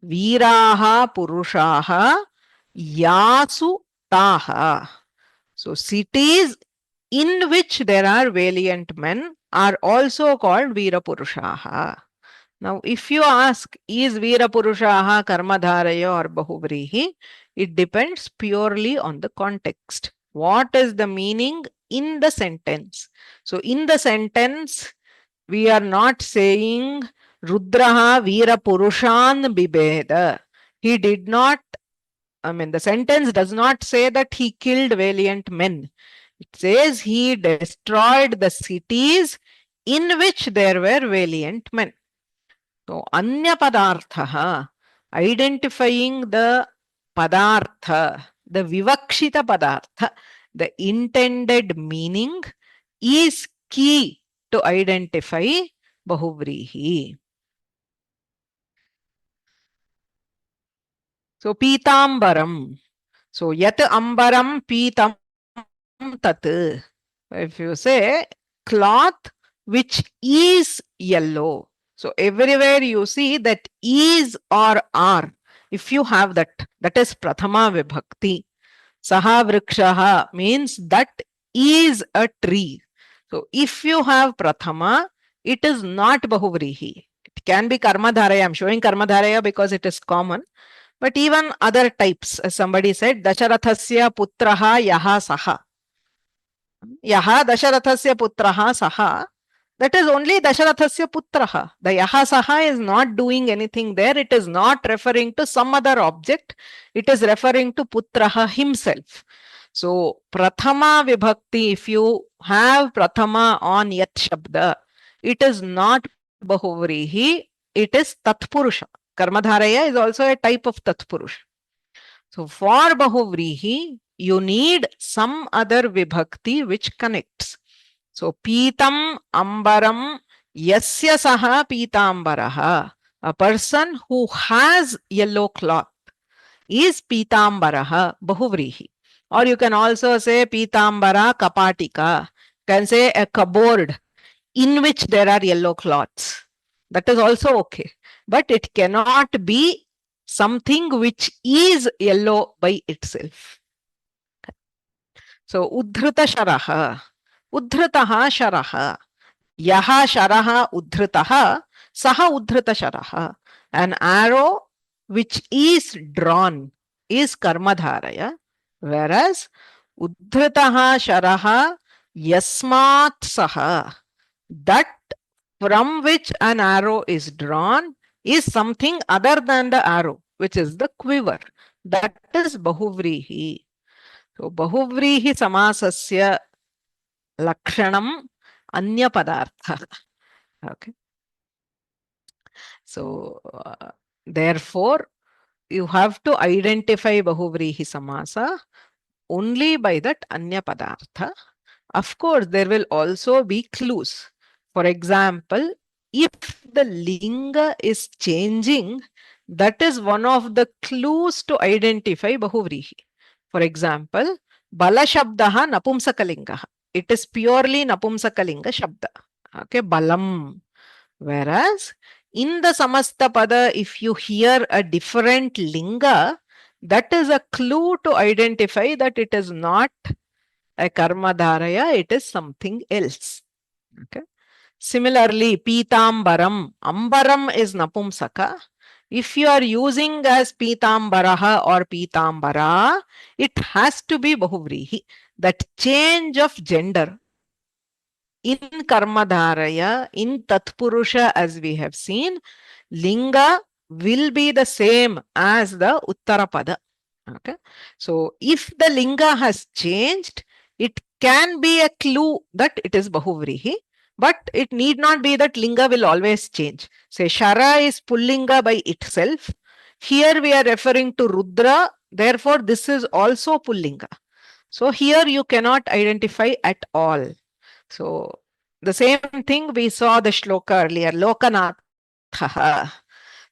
Veeraha Purushaha Yasu Taha. So cities in which there are valiant men are also called Veera Purushaha. Now, if you ask, is Veera Purushaha Karmadharaya or Bahuvrihi? It depends purely on the context. What is the meaning in the sentence? So, in the sentence, we are not saying Rudraha Veera Purushan Bibeda. He did not, the sentence does not say that he killed valiant men. It says he destroyed the cities in which there were valiant men. So, Anya Padartha, identifying the Padartha, the Vivakshita Padartha, the intended meaning is key to identify Bahuvrihi. So, Pitambaram. So, Yat Ambaram Pitam Tat. If you say cloth which is yellow. So, everywhere you see that is or are. If you have that, that is Prathama Vibhakti. Saha Vrikshaha means that is a tree. So, if you have Prathama, it is not Bahuvrihi. It can be Karmadharaya. I am showing Karmadharaya because it is common. But even other types, as somebody said, Dasharathasya putraha yaha saha. Yaha Dasharathasya putraha saha. That is only Dasharathasya putraha. The yaha saha is not doing anything there. It is not referring to some other object. It is referring to putraha himself. So, Prathama Vibhakti, if you have Prathama on Yat Shabda, it is not Bahuvrihi, it is Tatpurusha. Karmadharaya is also a type of Tatpurusha. So, for Bahuvrihi, you need some other Vibhakti which connects. So, Pitam Ambaram Yasya Saha Pitambaraha. A person who has yellow cloth is Pitambaraha Bahuvrihi. Or you can also say Pitambara Kapatika. You can say a cupboard in which there are yellow cloths. That is also okay. But it cannot be something which is yellow by itself. So, Uddhrita Sharaha. Uddhritaha Sharaha. Yaha Sharaha Uddhritaha. Saha Uddhrita Sharaha. An arrow which is drawn is Karmadharaya. Whereas Uddhritaha Sharaha Yasmat Saha. That from which an arrow is drawn is something other than the arrow, which is the quiver. That is Bahuvrihi. So, Bahuvrihi Samasasya Lakshanam anya padartha. Okay. So, therefore, you have to identify Bahuvrihi Samasa only by that Anya Padartha. Of course, there will also be clues. For example, if the Linga is changing, that is one of the clues to identify Bahuvrihi. For example, Bala Shabdaha Napumsakalinga. It is purely Napumsakalinga Shabda. Okay, Balam. Whereas in the Samasta Pada, if you hear a different linga, that is a clue to identify that it is not a karma dharaya, it is something else. Okay. Similarly, Pitambaram, Ambaram is Napumsaka. If you are using as Pitambaraha or Pitambara, it has to be Bahuvrihi. That change of gender in Karmadharaya, in Tatpurusha, as we have seen, Linga will be the same as the Uttarapada. Okay. So, if the Linga has changed, it can be a clue that it is Bahuvrihi, but it need not be that Linga will always change. Say, Shara is Pullinga by itself. Here we are referring to Rudra, therefore, this is also Pullinga. So, here you cannot identify at all. So, the same thing we saw the shloka earlier, Lokanathaha.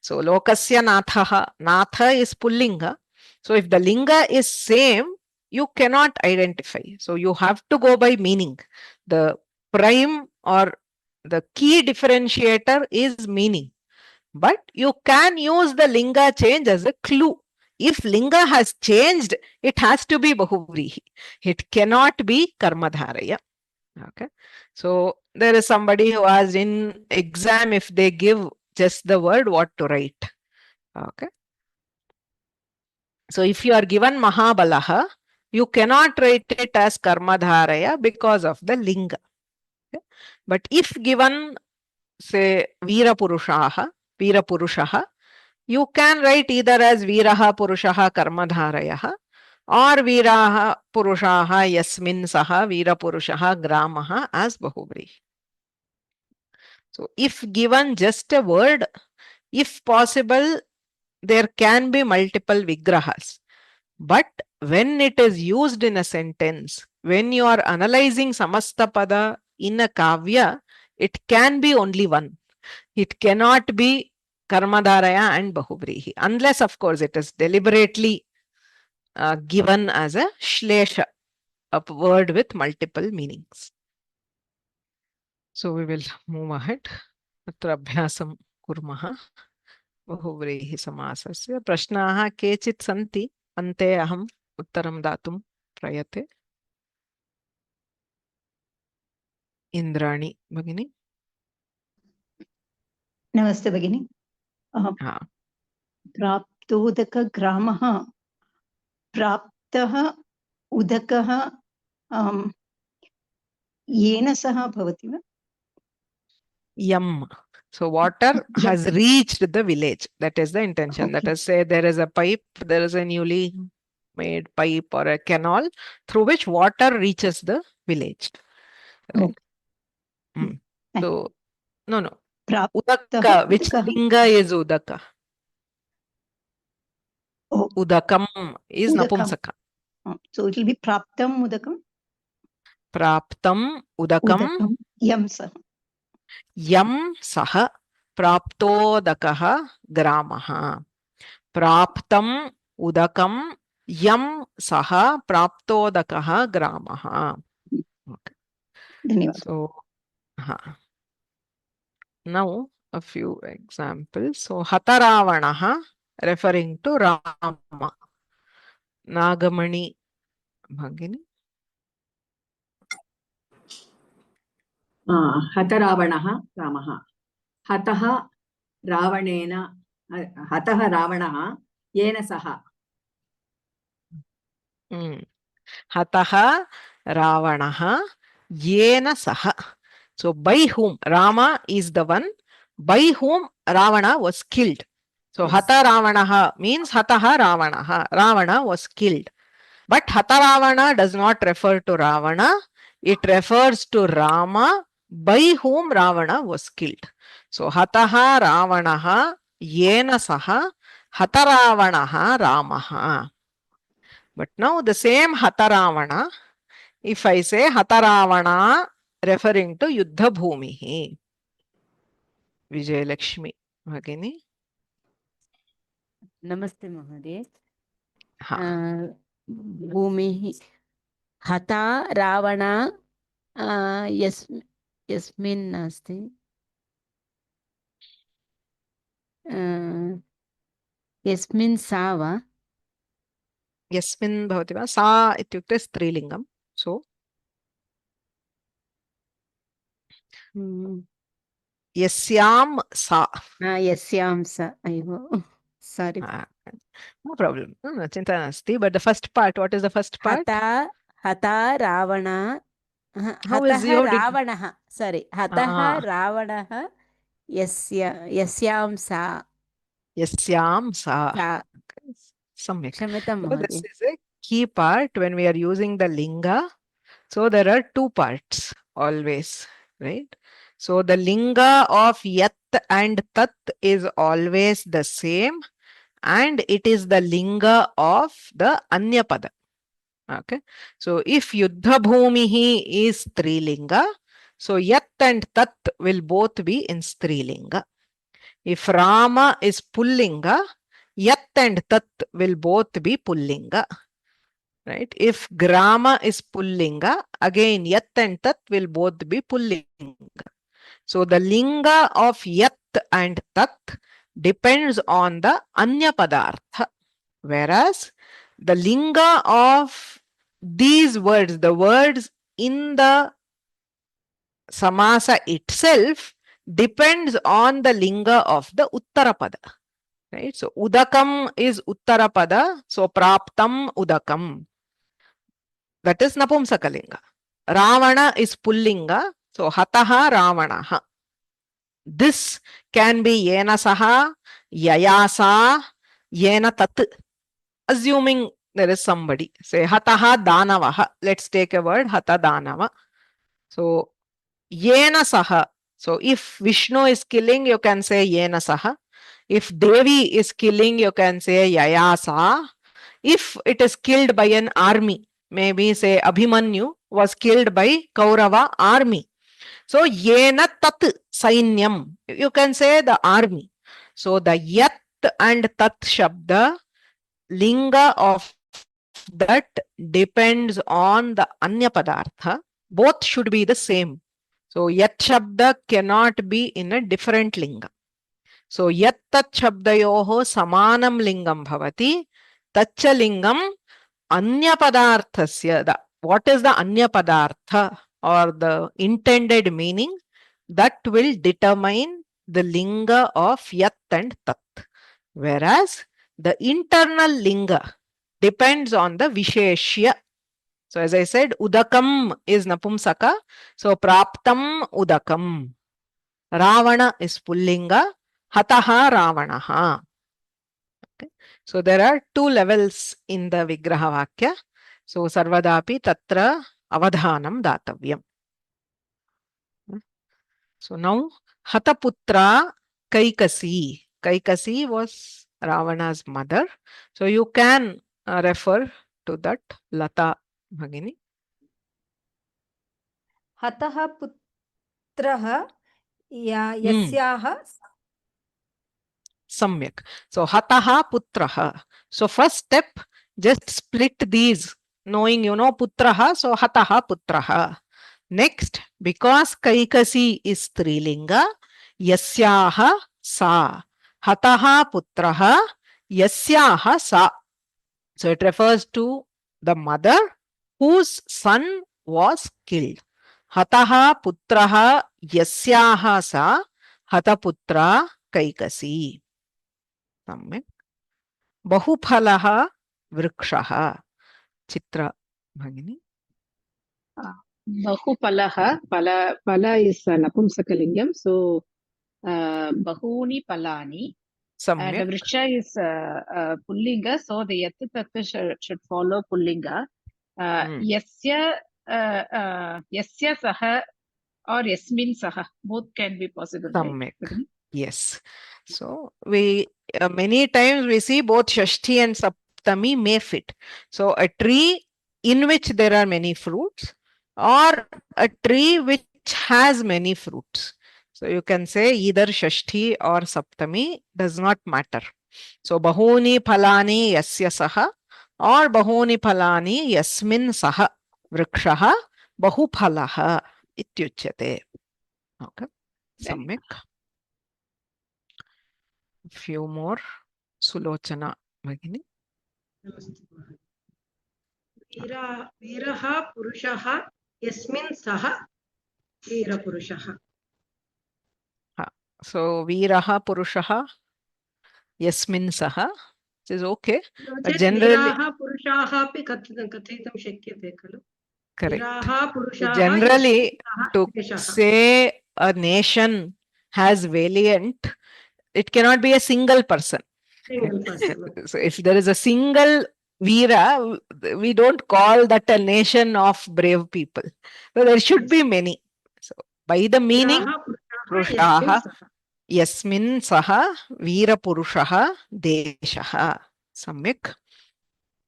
So, Lokasya Nathaha, Natha is Pullinga. So, if the Linga is same, you cannot identify. So, you have to go by meaning. The prime or the key differentiator is meaning. But you can use the Linga change as a clue. If Linga has changed, it has to be Bahuvrihi. It cannot be Karmadharaya. Okay. So there is somebody who asked in exam if they give just the word, what to write. Okay. So if you are given Mahabalaha, you cannot write it as Karmadharaya because of the Linga. Okay. But if given, say, Veerapurushaha, you can write either as Veeraha Purushaha Karmadharayaha or Veeraha Purushaha Yasmin Saha Veerapurushaha Gramaha as Bahuvrihi. So, if given just a word, if possible, there can be multiple vigrahas. But when it is used in a sentence, when you are analyzing Samastapada in a kavya, it can be only one. It cannot be Karmadharaya and Bahuvrihi, unless, of course, it is deliberately given as a shlesha, a word with multiple meanings. So we will move ahead. Atra abhyasam kurmah. Bahuvrihi samasasya prashnaः केचित् सन्ति अन्ते अहम् उत्तरं दातुं प्रयते. Indrani भगिनी. नमस्ते भगिनी. प्राप्तोदकग्रामः, प्राप्तः उदकः येन सह भवति वा? Yam. So water has reached the village. That is the intention. Okay. Let us say there is a pipe, there is a newly made pipe or a canal through which water reaches the village. Right? Okay. So, no. Udaka, which linga is Udaka? Oh. Udakam is Napumsaka. So it will be Praptam Udakam? Praptam Udakam. Yam Saha. Yam Saha Praptodakaha Gramaha. Praptam Udakam Yam Saha Praptodakaha Gramaha. Okay. So, now a few examples. So, Hataravanaha referring to Rama. Nagamani Bhagini. Hataravanaha Ramaha. Hataha Ravanena. Hataha Ravanaha Yena Saha. Hataha Ravanaha Yena Saha. So, by whom? Rama is the one by whom Ravana was killed. So, yes. Hata Ravanaha means Hataha Ravanaha. Ravana was killed. But Hata Ravana does not refer to Ravana. It refers to Rama by whom Ravana was killed. So hataha Ravanaha yena saha hataravanaha Ramaha. But now the same hataravana, if I say hataravana referring to Yuddha Bhumihi. Vijayalakshmi Bhagini. नमस्ते महोदय. Ha. भूमिः हता रावण यस्मिन् नास्ति यस्मिन् सा वा Yasmin bhavati va sa ityukte strilingam. So yasyam sa. यस्यां सा एव. Sorry. No problem. No, chinta nasti. But the first part, what is the first part? हता Ravan How is you did? रावणः sorry हतः रावणः यस्यां सा Yasyam sa. Samyak. क्षम्यतां So महोदय. this is a key part when we are using the linga. So there are two parts always, right? So the linga of yat and tat is always the same, and it is the linga of the anyapada. Okay. So if Yuddha Bhumihi is Strilinga, so yat and tat will both be in Strilinga. If Rama is Pullinga, yat and tat will both be Pullinga. Right? If Grama is Pullinga, again yat and tat will both be Pullinga. So the linga of yat and tat depends on the anya padartha, whereas the linga of these words, the words in the samasa itself, depends on the linga of the uttarapada. Right? So udakam is uttarapada, so praptam udakam. That is napumsakalinga. Ravana is pullinga, so hataha ravanaha. This can be yena saha, yayasa, yena tat. Assuming there is somebody. Say hataha danavaha. Let's take a word hata danava. So yena saha. So if Vishnu is killing, you can say yena saha. If Devi is killing, you can say yayasa. If it is killed by an army, maybe say Abhimanyu was killed by Kaurava army. So yena tat sainyam. You can say the army. So the yat and tat shabda, linga of that depends on the anya padartha. Both should be the same. So yat shabda cannot be in a different linga. So yat tat shabdayoho samanam lingam bhavati. Tacha lingam anya padarthasya. What is the anya padartha or the intended meaning? That will determine the linga of yat and tat. Whereas the internal linga depends on the visheshya. So as I said, udakam is napumsaka. So praptam udakam. Ravana is pullinga. Hataha ravanaha. Okay. So there are two levels in the Vigraha Vakya. So sarvadapi tatra avadhanam datavyam. So now Hataputra Kaikasi. Kaikasi was Ravana's mother. So you can refer to that, Lata Bhagini. हतः पुत्रः यस्याः Samyak. So Hataha Putraha. So first step, just split these, knowing you know Putraha, so Hataha Putraha. Next, because Kaikasi is Strilinga, Yasyaha Sa. Hataha Putraha, Yasyaha Sa. So it refers to the mother whose son was killed. Hataha Putraha Yasyaha Sa. Hataputra Kaikasi. Samyak. Bahupalaha Vrikshaha. Chitra Bhagini. Bahupalaha, pala is Napumsakalingam, so Bahuni Palani. And Samyak. Vriksha is Pullinga, so the Yatitata should follow Pullinga. Yasya Saha or yasmin saha. Both can be possible, right? Samyak. Bhagini? Yes. So we many times we see both Shashti and Saptami may fit. So a tree in which there are many fruits, or a tree which has many fruits. So you can say either Shashti or Saptami, does not matter. So bahuni phalani yasya saha or bahuni phalani yasmin saha vrikshaha bahuphalaha ityuchyate. Okay. Samyak. Few more. Sulochana Bhagini. वीरः पुरुषः यस्मिन् सः वीरपुरुषः. So Veeraha Purushaha Yasmin Saha. It is okay. But generally, वीराः पुरुषाः अपि कथयितुं शक्यते खलु. correct. वीराः So पुरुषाः generally, यस्मिन् to सः देशः. say a nation has valiant, it cannot be a single person. Single person. So if there is a single Veera, we don't call that a nation of brave people. So there should be many. So by the meaning, वीराः Purushaha पुरुषाः Yasmin Saha Veera Purushaha Deshaha. Samyak.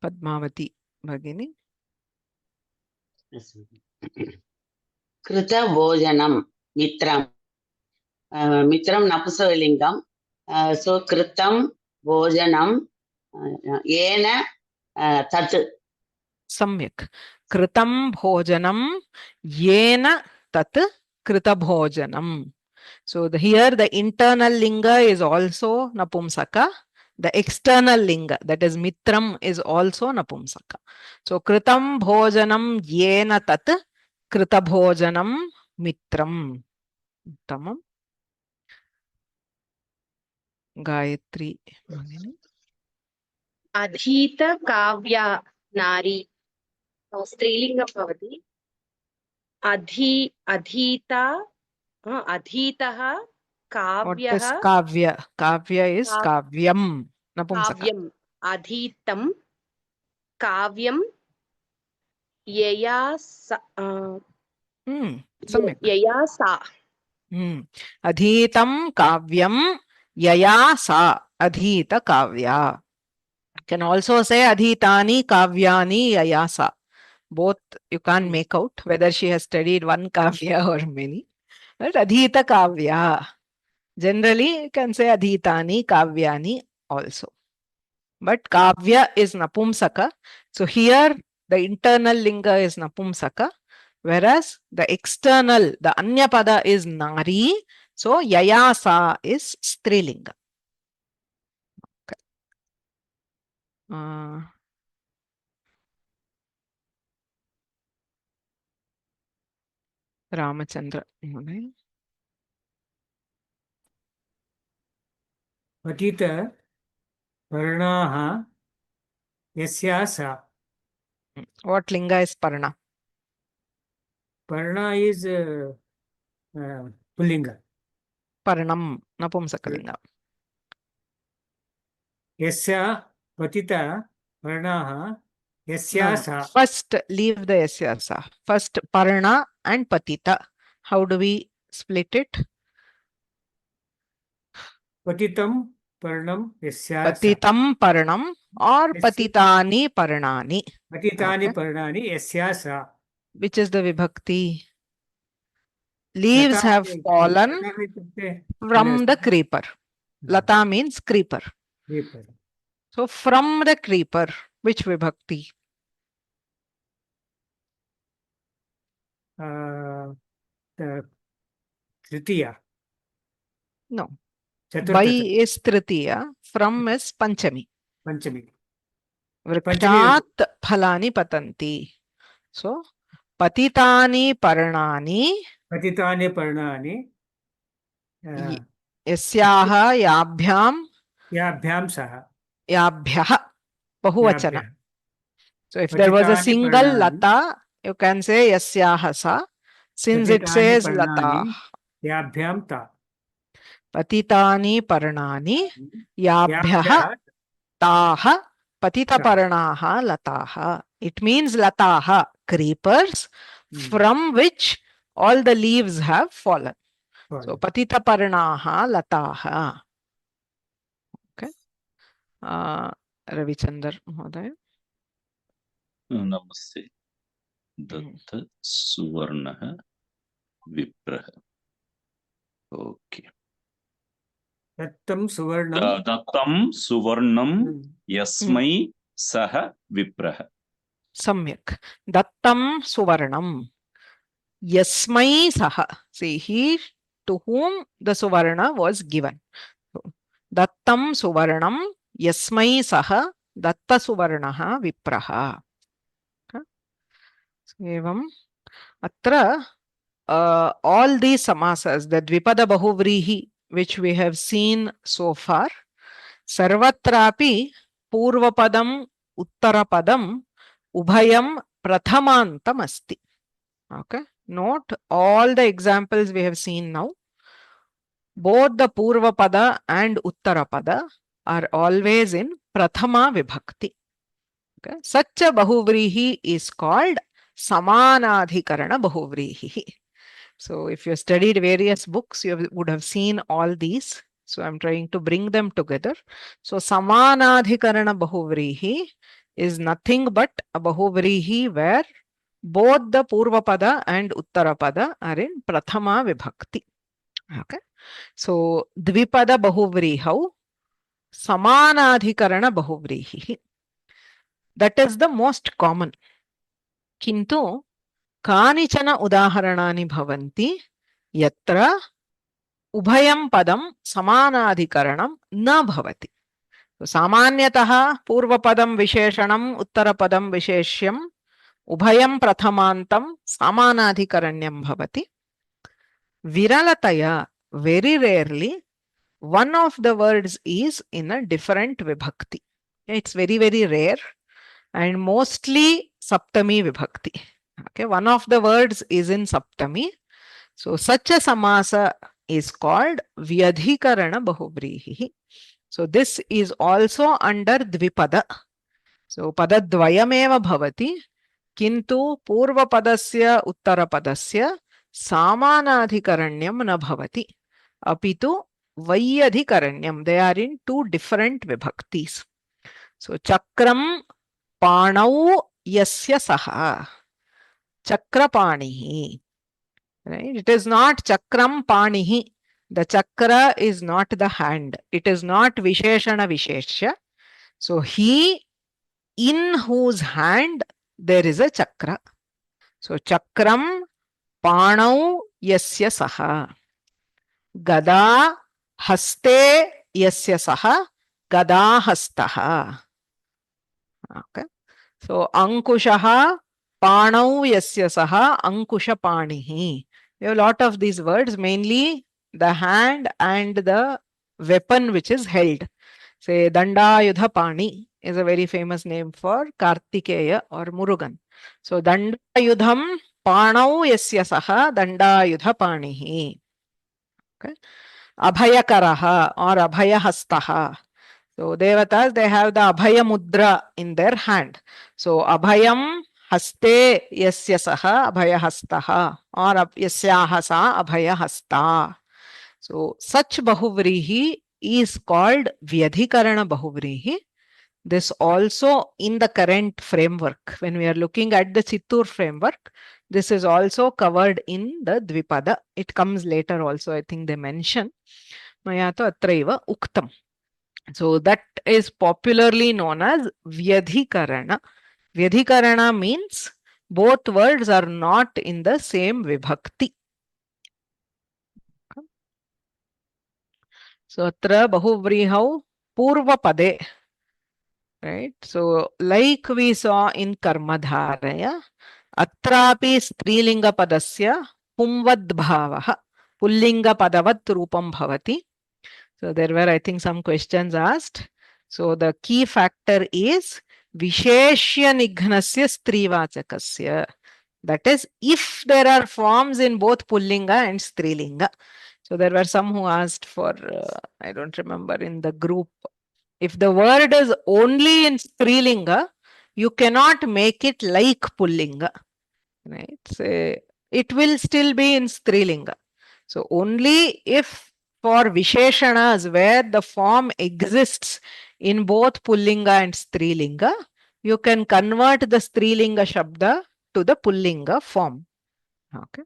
Padmavati Bhagini. Krita Bhojanam Mitram. Mitram Napusavalingam. So Kritam Bhojanam Yena Tat. Samyak. Kritam Bhojanam Yena Tat Krita Bhojanam. So here the internal linga is also Napumsaka. The external linga, that is Mitram, is also Napumsaka. So Kritam Bhojanam Yena Tat Krita Bhojanam Mitram. Tamam. Gayatri. अधीत Kavya नारी स्त्रीलिंगं भवति अधीता अधीतः What is काव्यः Kavya? Kavya is Kav- Kavyam. Napumsaka. काव्यम् अधीतं काव्यं यया Samyak. यया सा Adhitam Kavyam Yaya Sa Adhita Kavya. Can also say Adhitani Kavyani Yaya Sa. Both you can't make out whether she has studied one Kavya or many. But Adhita Kavya. Generally, you can say Adhitani Kavyani also. But Kavya is Napumsaka. So here the internal linga is Napumsaka. Whereas the external, the Anyapada is Nari. So Yayasa is Strilinga. Okay. Ramachandra. पतित वर्णाः यस्या सा. What linga is Parna? Parna is Pullinga. Parnam, Napumsakalinga. Yasya patita varnaha yasya sa. First, leave the yasya sa. First, Parna and Patita. How do we split it? Patitam parnam yasya sa. Patitam Parnam or Patitani Parnani. Patitani Okay. parnani yasya sa. Which is the vibhakti? Leaves have fallen from the creeper. Lata means creeper. Creeper. So from the creeper, which vibhakti? The Tritiya. No. Chaturtha. By is Tritiya, from is Panchami. Panchami. Vrikshat phalani patanti. So Patitani Parnani Patitani parnani Yasyaha Yabhyam yabhyam saha. Yabhyaha Bahuvachana. Yabhyah. So if there was a Patitani single parnani. Lata, you can say Yasyaha sa. Since it Patitani says parnani Lata. yabhyam ta. Patitani Parnani Yabhyaha Taha Patita Parnaha Lataha. It means Lataha, creepers, from which all the leaves have fallen. So Fine. patita parnaha lataha. Okay. Ravichandar Mahodaya. नमस्ते Dutt सुवर्णः विप्रः okay दत्तं सुवर्णं दत्तं सुवर्णं Hmm. यस्मै सः विप्रः Samyak. Dattam suvarnam. Yasmai saha. See, he to whom the suvarna was given. So, Dattam suvarnam yasmai saha datta suvarnaha vipraha. Okay. So, evam atra all these samasas, the Dvipada Bahuvrihi, which we have seen so far, sarvatrapi purvapadam uttarapadam ubhayam prathamantam asti. Okay. Note all the examples we have seen now. Both the purvapada and uttarapada are always in prathama vibhakti. Okay. Such a bahuvrihi is called samanadhikarana bahuvrihi. So if you studied various books, you would have seen all these. So I'm trying to bring them together. So samanadhikarana bahuvrihi is nothing but a bahuvrihi where both the purvapada and uttarapada are in prathama vibhakti. Okay. So dvipada bahuvrihau samanadhikarana bahuvrihi. That is the most common. Kintu कानिचन उदाहरणानि भवन्ति यत्र उभयं पदं समानाधिकरणं न भवति. सामान्यतः पूर्वपदं विशेषणम् उत्तरपदं विशेष्यम् उभयं प्रथमान्तं समानाधिकरण्यं भवति. विरलतया, very rarely, one of the words is in a different vibhakti. It's very, very rare and mostly saptami vibhakti. Okay, one of the words is in saptami. So such a samasa is called vyadhikarana bahuvrihi. So this is also under dvipada. So padadvayameva bhavati kintu purvapadasya uttarapadasya samanadhikaranyam na bhavati apitu vaiyadhikaranyam. They are in two different vibhaktis. So chakram panau yasya saha. Chakrapanihi. Right? It is not chakram panihi. The chakra is not the hand. It is not visheshana visheshya. So he in whose hand there is a chakra. So chakram panau yasya saha. Gada haste yasya saha. Gada hastaha. Okay. So ankushaha Panau yasya saha ankusha panihi. We have a lot of these words, mainly the hand and the weapon which is held. Say Dandayudha Pani is a very famous name for Kartikeya or Murugan. So Dandayudham Panau yasya saha Dandayudha Panihi. Okay. Abhayakaraha or Abhayahastaha. So Devatas, they have the Abhaya Mudra in their hand. So Abhayam Haste yasya saha abhayahastaha or yasyaha sa abhayahasta. So such bahuvrihi is called vyadhikarana bahuvrihi. This also in the current framework, when we are looking at the Chittur framework, this is also covered in the Dvipada. It comes later also, I think they mention. Mayato atraiva uktam. So that is popularly known as vyadhikarana. Vyadhikarana means both words are not in the same vibhakti. So atra bahuvrihau purvapade. Right? So like we saw in Karmadharaya, atrapi strilinga padasya pumvad bhavaha pullinga padavat rupam bhavati. So there were, I think, some questions asked. So the key factor is Visheshya Nighnasya Strivachakasya. That is, if there are forms in both Pullinga and Strilinga. So there were some who asked for, I don't remember in the group, if the word is only in Strilinga, you cannot make it like Pullinga. Right? Say, it will still be in Strilinga. So only if for Visheshanas where the form exists in both Pullinga and Strilinga, you can convert the Strilinga Shabda to the Pullinga form. Okay.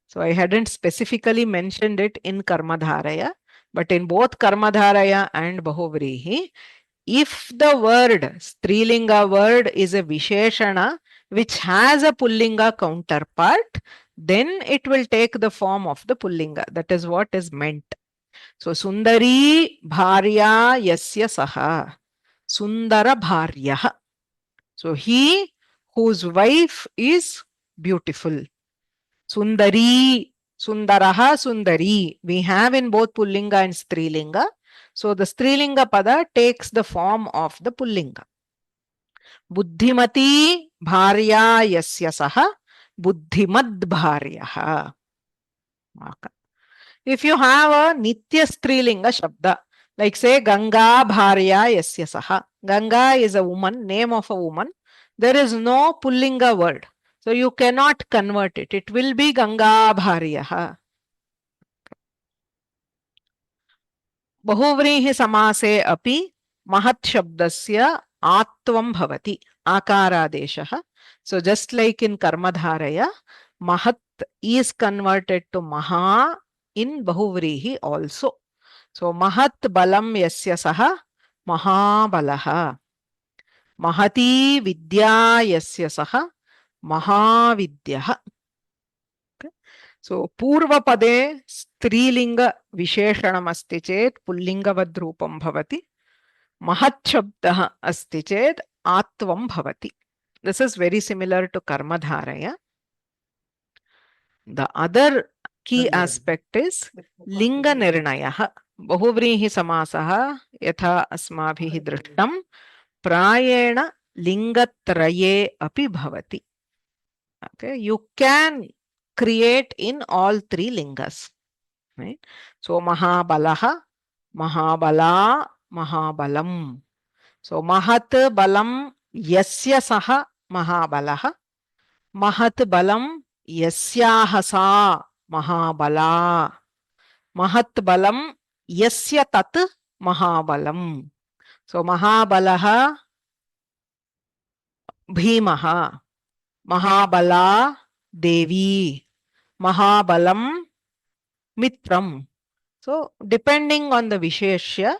So I hadn't specifically mentioned it in Karmadharaya, but in both Karmadharaya and Bahuvrihi, if the word, Strilinga word is a Visheshana which has a Pullinga counterpart, then it will take the form of the Pullinga. That is what is meant. So Sundari Bharya Yasya Saha. Sundara Bharya. So he whose wife is beautiful. Sundari, Sundaraha, Sundari. We have in both Pullinga and Strilinga. So the Strilinga pada takes the form of the Pullinga. Buddhimati Bharya Yasya Saha. Buddhimad Bharyaha. Okay. If you have a Nitya Strilinga Shabda, like say Ganga Bharya Yasya Saha. Ganga is a woman, name of a woman. There is no Pullinga word. So you cannot convert it. It will be Ganga Bharyaha. Bahuvrihi samase api mahat shabdasya atvam bhavati. Akaradeshaha. So just like in Karmadharaya, mahat is converted to maha in Bahuvrihi also. So mahat balam yasya saha mahabalaha. Mahati vidya yasya saha mahavidyaha. Okay. So purva pade strilinga visheshanam asti chet pullingavad rupam bhavati. Mahat shabdah asti chet atvam bhavati. This is very similar to Karmadharaya. The other key aspect is linga nirnayaha. Bahuvrihi samasaha yatha asmabhihi drishtam prayena lingatraye api bhavati. Okay, you can create in all three lingas. Right? So Mahabalaha, Mahabala, Mahabalam. So Mahat Balam Yasya Saha Mahabalaha. Mahat Balam Yasyahasa Mahabala. Mahat Balam Yasya Tat Mahabalam. So Mahabalaha Bhimaha. Mahabala Devi. Mahabalam Mitram. So depending on the Visheshya,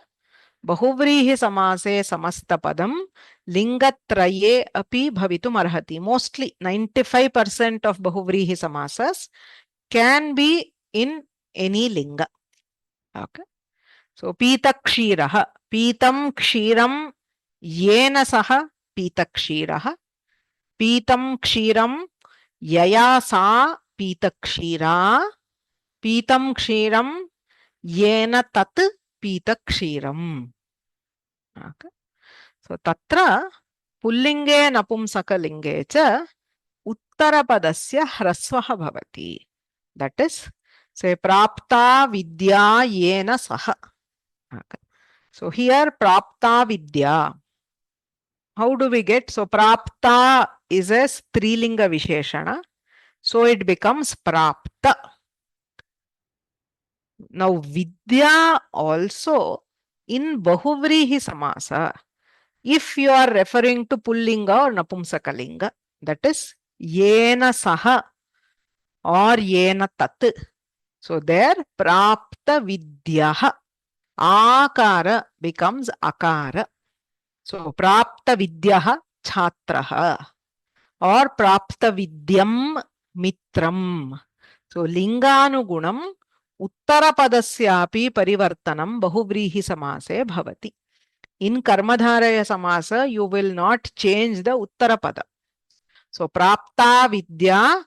Bahuvrihi samase samasta padam lingatraye api bhavitum arhati. Mostly 95% of Bahuvrihi samasas can be in any linga. Okay. So Pitakshiraha. Pitam kshiram yena saha Pitakshiraha. Pitam kshiram yaya sa Pitakshira. Pitam kshiram yena tat Pitakshiram. Okay. So tatra pullinge napumsakalinge cha uttarapadasya hrasvaha bhavati. That is, say prapta vidya yena saha. Okay. So here prapta vidya. How do we get? So prapta is a strilinga visheshana. So it becomes prapta. Now vidya also in Bahuvrihi samasa, if you are referring to Pullinga or Napumsakalinga, that is yena saha or yena tat. So there prapta vidyaha. Akara becomes akara. So prapta vidyaha chhatraha or prapta vidyam mitram. So linganugunam uttarapadasyapi parivartanam bahuvrihi samase bhavati. In Karmadharaya samasa, you will not change the uttarapada. So prapta vidya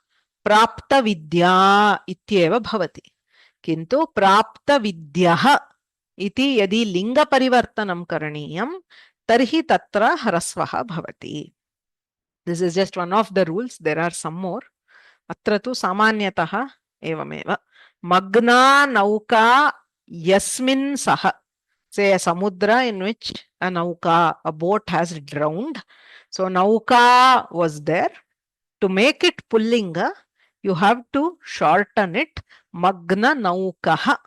ityeva bhavati. Kintu prapta vidyaha iti yadi linga parivartanam karaniyam tarhi tatra hrasvaha bhavati. This is just one of the rules. There are some more. Atra tu samanyataha evameva. Magna nauka yasmin saha. Say a samudra in which a nauka, a boat has drowned. So nauka was there. To make it pullinga, you have to shorten it. Magna naukah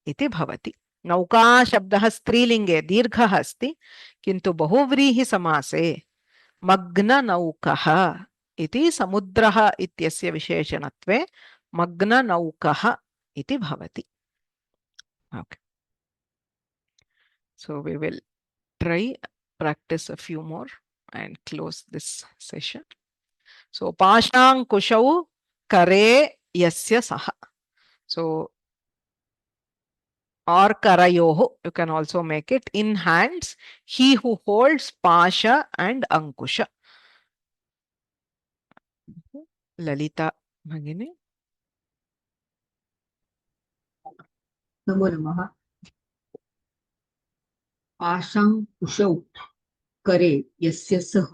इति भवति. नौका शब्दः स्त्रीलिङ्गे दीर्घः अस्ति, किन्तु बहुव्रीहि समासे मग्ननौकः इति समुद्रः इत्यस्य विशेषणत्वे मग्ननौकः इति भवति. Okay. So we will try practice a few more and close this session. So पाशाङ्कुशौ करे यस्य सः. So or karayoho, you can also make it. In hands, he who holds pasha and ankusha. Lalita Bhagini. नमो नमः. पाशाङ्कुशौ करे यस्य सः.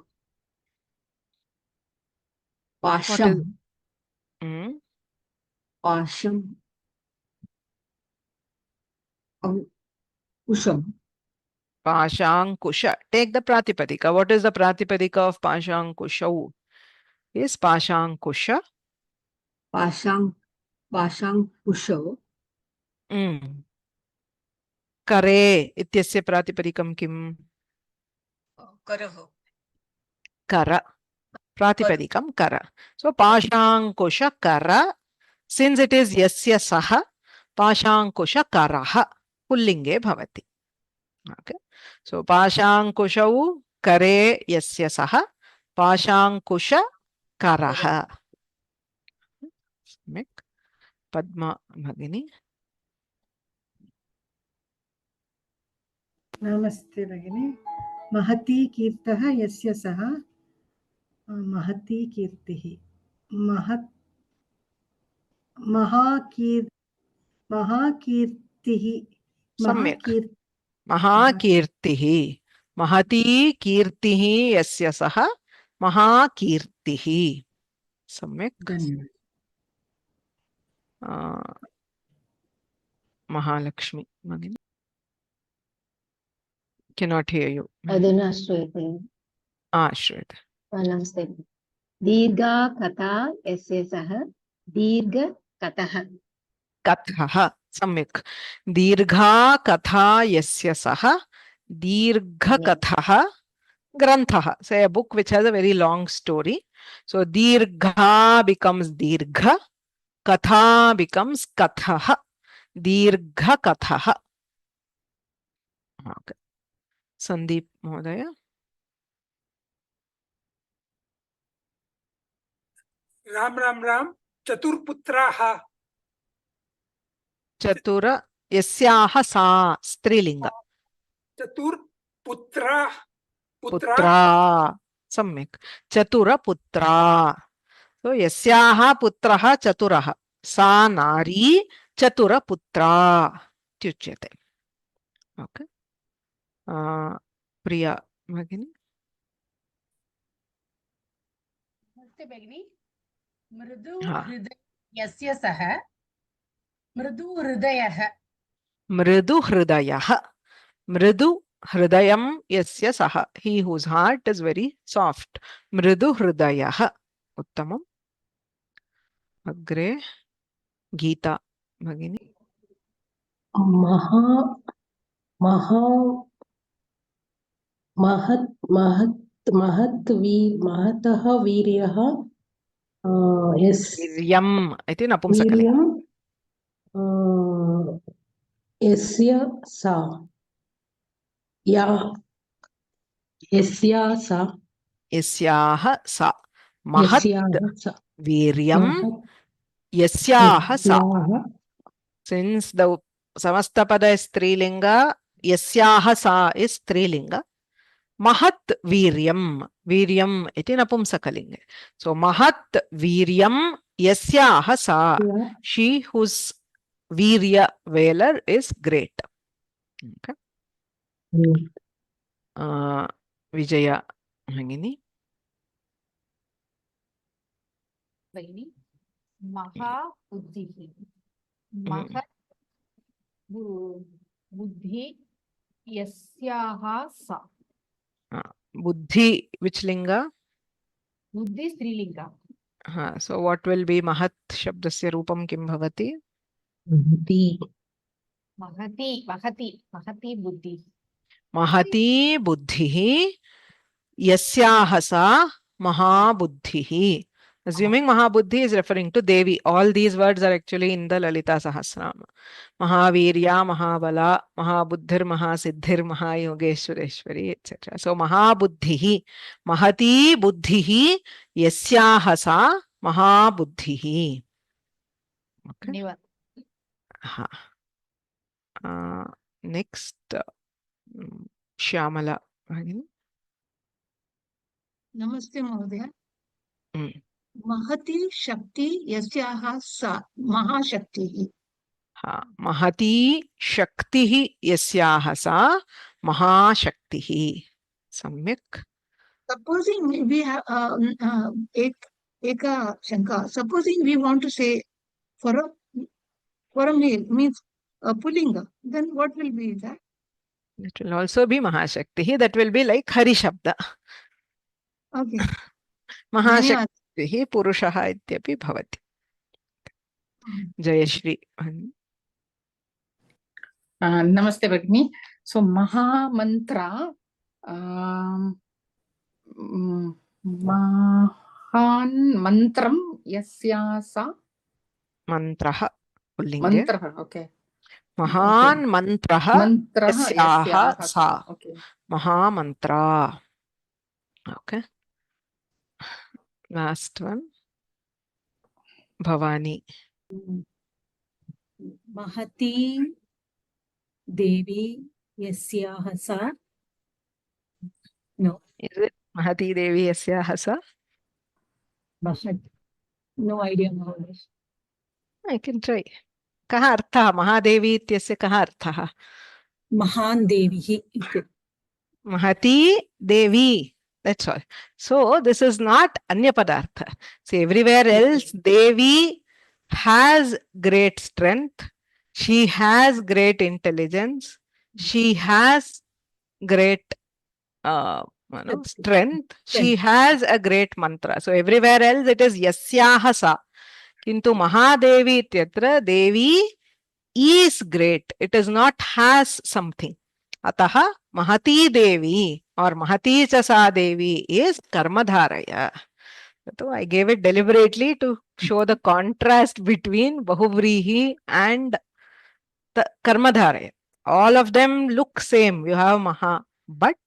पाशं पाशं अंकुशं. Pashankusha. Take the Pratipadika. What is the Pratipadika of Pashankushau? Is Pashankusha. पाशाङ्कुशौ. Kare ityasya Pratipadikam kim? करः. Kara. Pratipadikam kara. So Pashankusha kara. Since it is yasya saha, Pashankusha karaha pullinge bhavati. Okay. So Pashankushau kare yasya saha, Pashankusha karaha. Padma Bhagini. नमस्ते भगिनी. महती कीर्तः यस्य सः. महती कीर्तिः. महाकीर्तिः. सम्यक्. महाकीर्तिः. महती कीर्तिः यस्य सः महाकीर्तिः. सम्यक्. Mahalakshmi Bhagini. Cannot hear you. अधुना श्रूयते. श्रूयते. नमस्ते. दीर्घा कथा यस्य सः दीर्घकथः. कथः. सम्यक्. दीर्घा कथा यस्य सः दीर्घकथः grantha. Say a book which has a very long story. So dirgha becomes dirgha, katha becomes kathaha. Dirgha kathaha. Okay. Sandeep Mohdaya. Ram Ram Ram. चतुर्पुत्राः. चतुर यस्याः सा स्त्रीलिंग. चतुर्पुत्राः. पुत्रा. सम्यक्. चतुरपुत्रा. So यस्याः पुत्रः चतुरः, सा नारी चतुरपुत्रा इत्युच्यते. Okay. प्रिया भगिनी. नमस्ते भगिनी. मृदु हृदय यस्य सः मृदु हृदयः. मृदु हृदयः. मृदु हृदयं यस्य सः. He whose heart is very soft. मृदु हृदयः. उत्तमम्. अग्रे गीता भगिनी. महतः वीर्यः. वीर्यम् इति नपुंसकलिङ्गम्. यस्याः सा. महत् वीर्यं यस्याः सा. Since the Samastapada is Strilinga, yasyaha sa is Strilinga. Mahat Viryam. Viryam iti Napumsakalinga. So Mahat Viryam yasyaha sa. She whose Virya valor is great. Okay. Vijaya Bhagini. भगिनी. महाबुद्धिः. महत् बुद्धि यस्याः सा. Buddhi, which linga? बुद्धि स्त्रीलिंग. So what will be mahat shabdasya rupam kim bhavati? महती महती महती बुद्धि Mahati buddhihi yasyaha sa mahabuddhihi. Assuming mahabuddhi is referring to Devi. All these words are actually in the Lalita Sahasranama. Mahavirya, Mahabala, Mahabuddhir, Mahasiddhir, Mahayogeshwareshwari, etc. So Mahabuddhihi, Mahati buddhihi yasyaha sa mahabuddhihi. Okay. धन्यवाद Next, Shyamala. नमस्ते महोदय Mm. महती शक्ति यस्याः सा महाशक्तिः महती शक्तिः यस्याः सा महाशक्तिः. सम्यक्. Supposing we have eka shanka. Supposing we want to say for a male means pullinga, then what will be that? It will also be Mahashaktihi. That will be like Hari Shabda. Okay. Mahashaktihi Purushaha ityapi bhavati. Jayashri. नमस्ते भगिनी सो महामंत्र महान् मन्त्रं यस्या सा Mantraha पुल्लिङ्गे. मन्त्रः okay महान् मन्त्रः यस्याः सा okay महामन्त्रा. Okay. Last one. Bhavani. महती देवी यस्याः सा no Is it Mahati Devi yasyaha sa? no idea महोदय I can try. Kaha artha? Mahadevi ityasya kaha artha? महान् देवीः इति Mahati Devi. That's all. So this is not Anya Padartha. See, everywhere else, Devi has great strength. She has great intelligence. She has great strength. She has a great mantra. So everywhere else it is Yasyaha Sa. Kintu Mahadevi ityatra Devi is great. It is not has something. Ataha Mahati Devi or Mahati Chasa Devi is Karmadharaya. So I gave it deliberately to show the contrast between Bahuvrihi and the Karmadharaya. All of them look same. You have Maha. But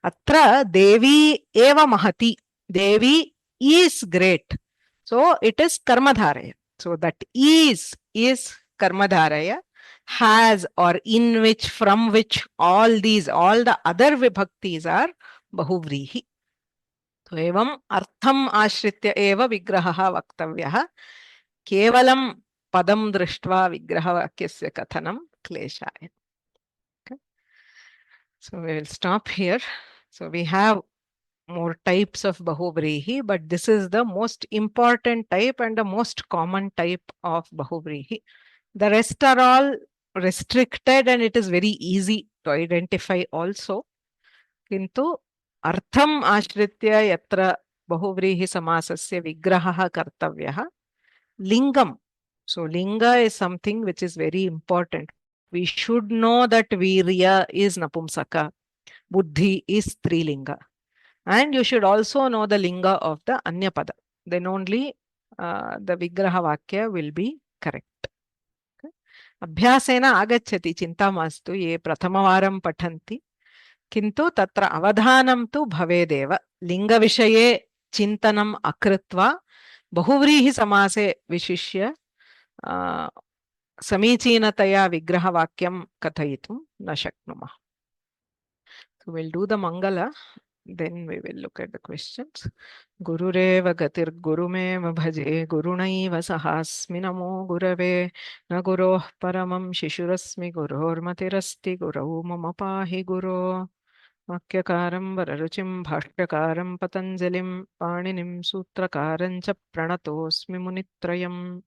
Atra Devi Eva Mahati. Devi is great. So it is Karmadharaya. So that is Karmadharaya. Has or in which, from which all the other vibhaktis are Bahuvrihi. So evam artham ashritya eva vigraha vaktavyah kevalam padam drishtva vigraha vakyasya kathanam kleshaya. Okay. So we will stop here. So we have more types of Bahuvrihi, but this is the most important type and the most common type of Bahuvrihi. The rest are all restricted and it is very easy to identify also. Kintu artham ashritya yatra bahuvrihi samasasya vigraha kartavyah lingam. So linga is something which is very important. We should know that virya is napumsaka, buddhi is strilinga, and you should also know the linga of the anyapada. Then only the vigraha vakya will be correct. Abhyasena agacchati chinta mastu ye prathamavaram pathanti किंतु तत्र अवधानं तु भवेदेव. लिंगविषये चिन्तनम् अकृत्वा बहुव्रीहि समासे विशिष्य समीचीनतया विग्रहवाक्यं कथयितुं न शक्नुमः. So we'll do the Mangala, then we will look at the questions. Gurureva gatir gurumev bhaje gurunaiva sahasmi namo gurave na guroh paramam shishurasmi guror matirasti gurau mama pahi guru. Vakyakaram vararuchim bhashyakaram patanjalim paninim sutrakaram cha pranatosmi munitrayam.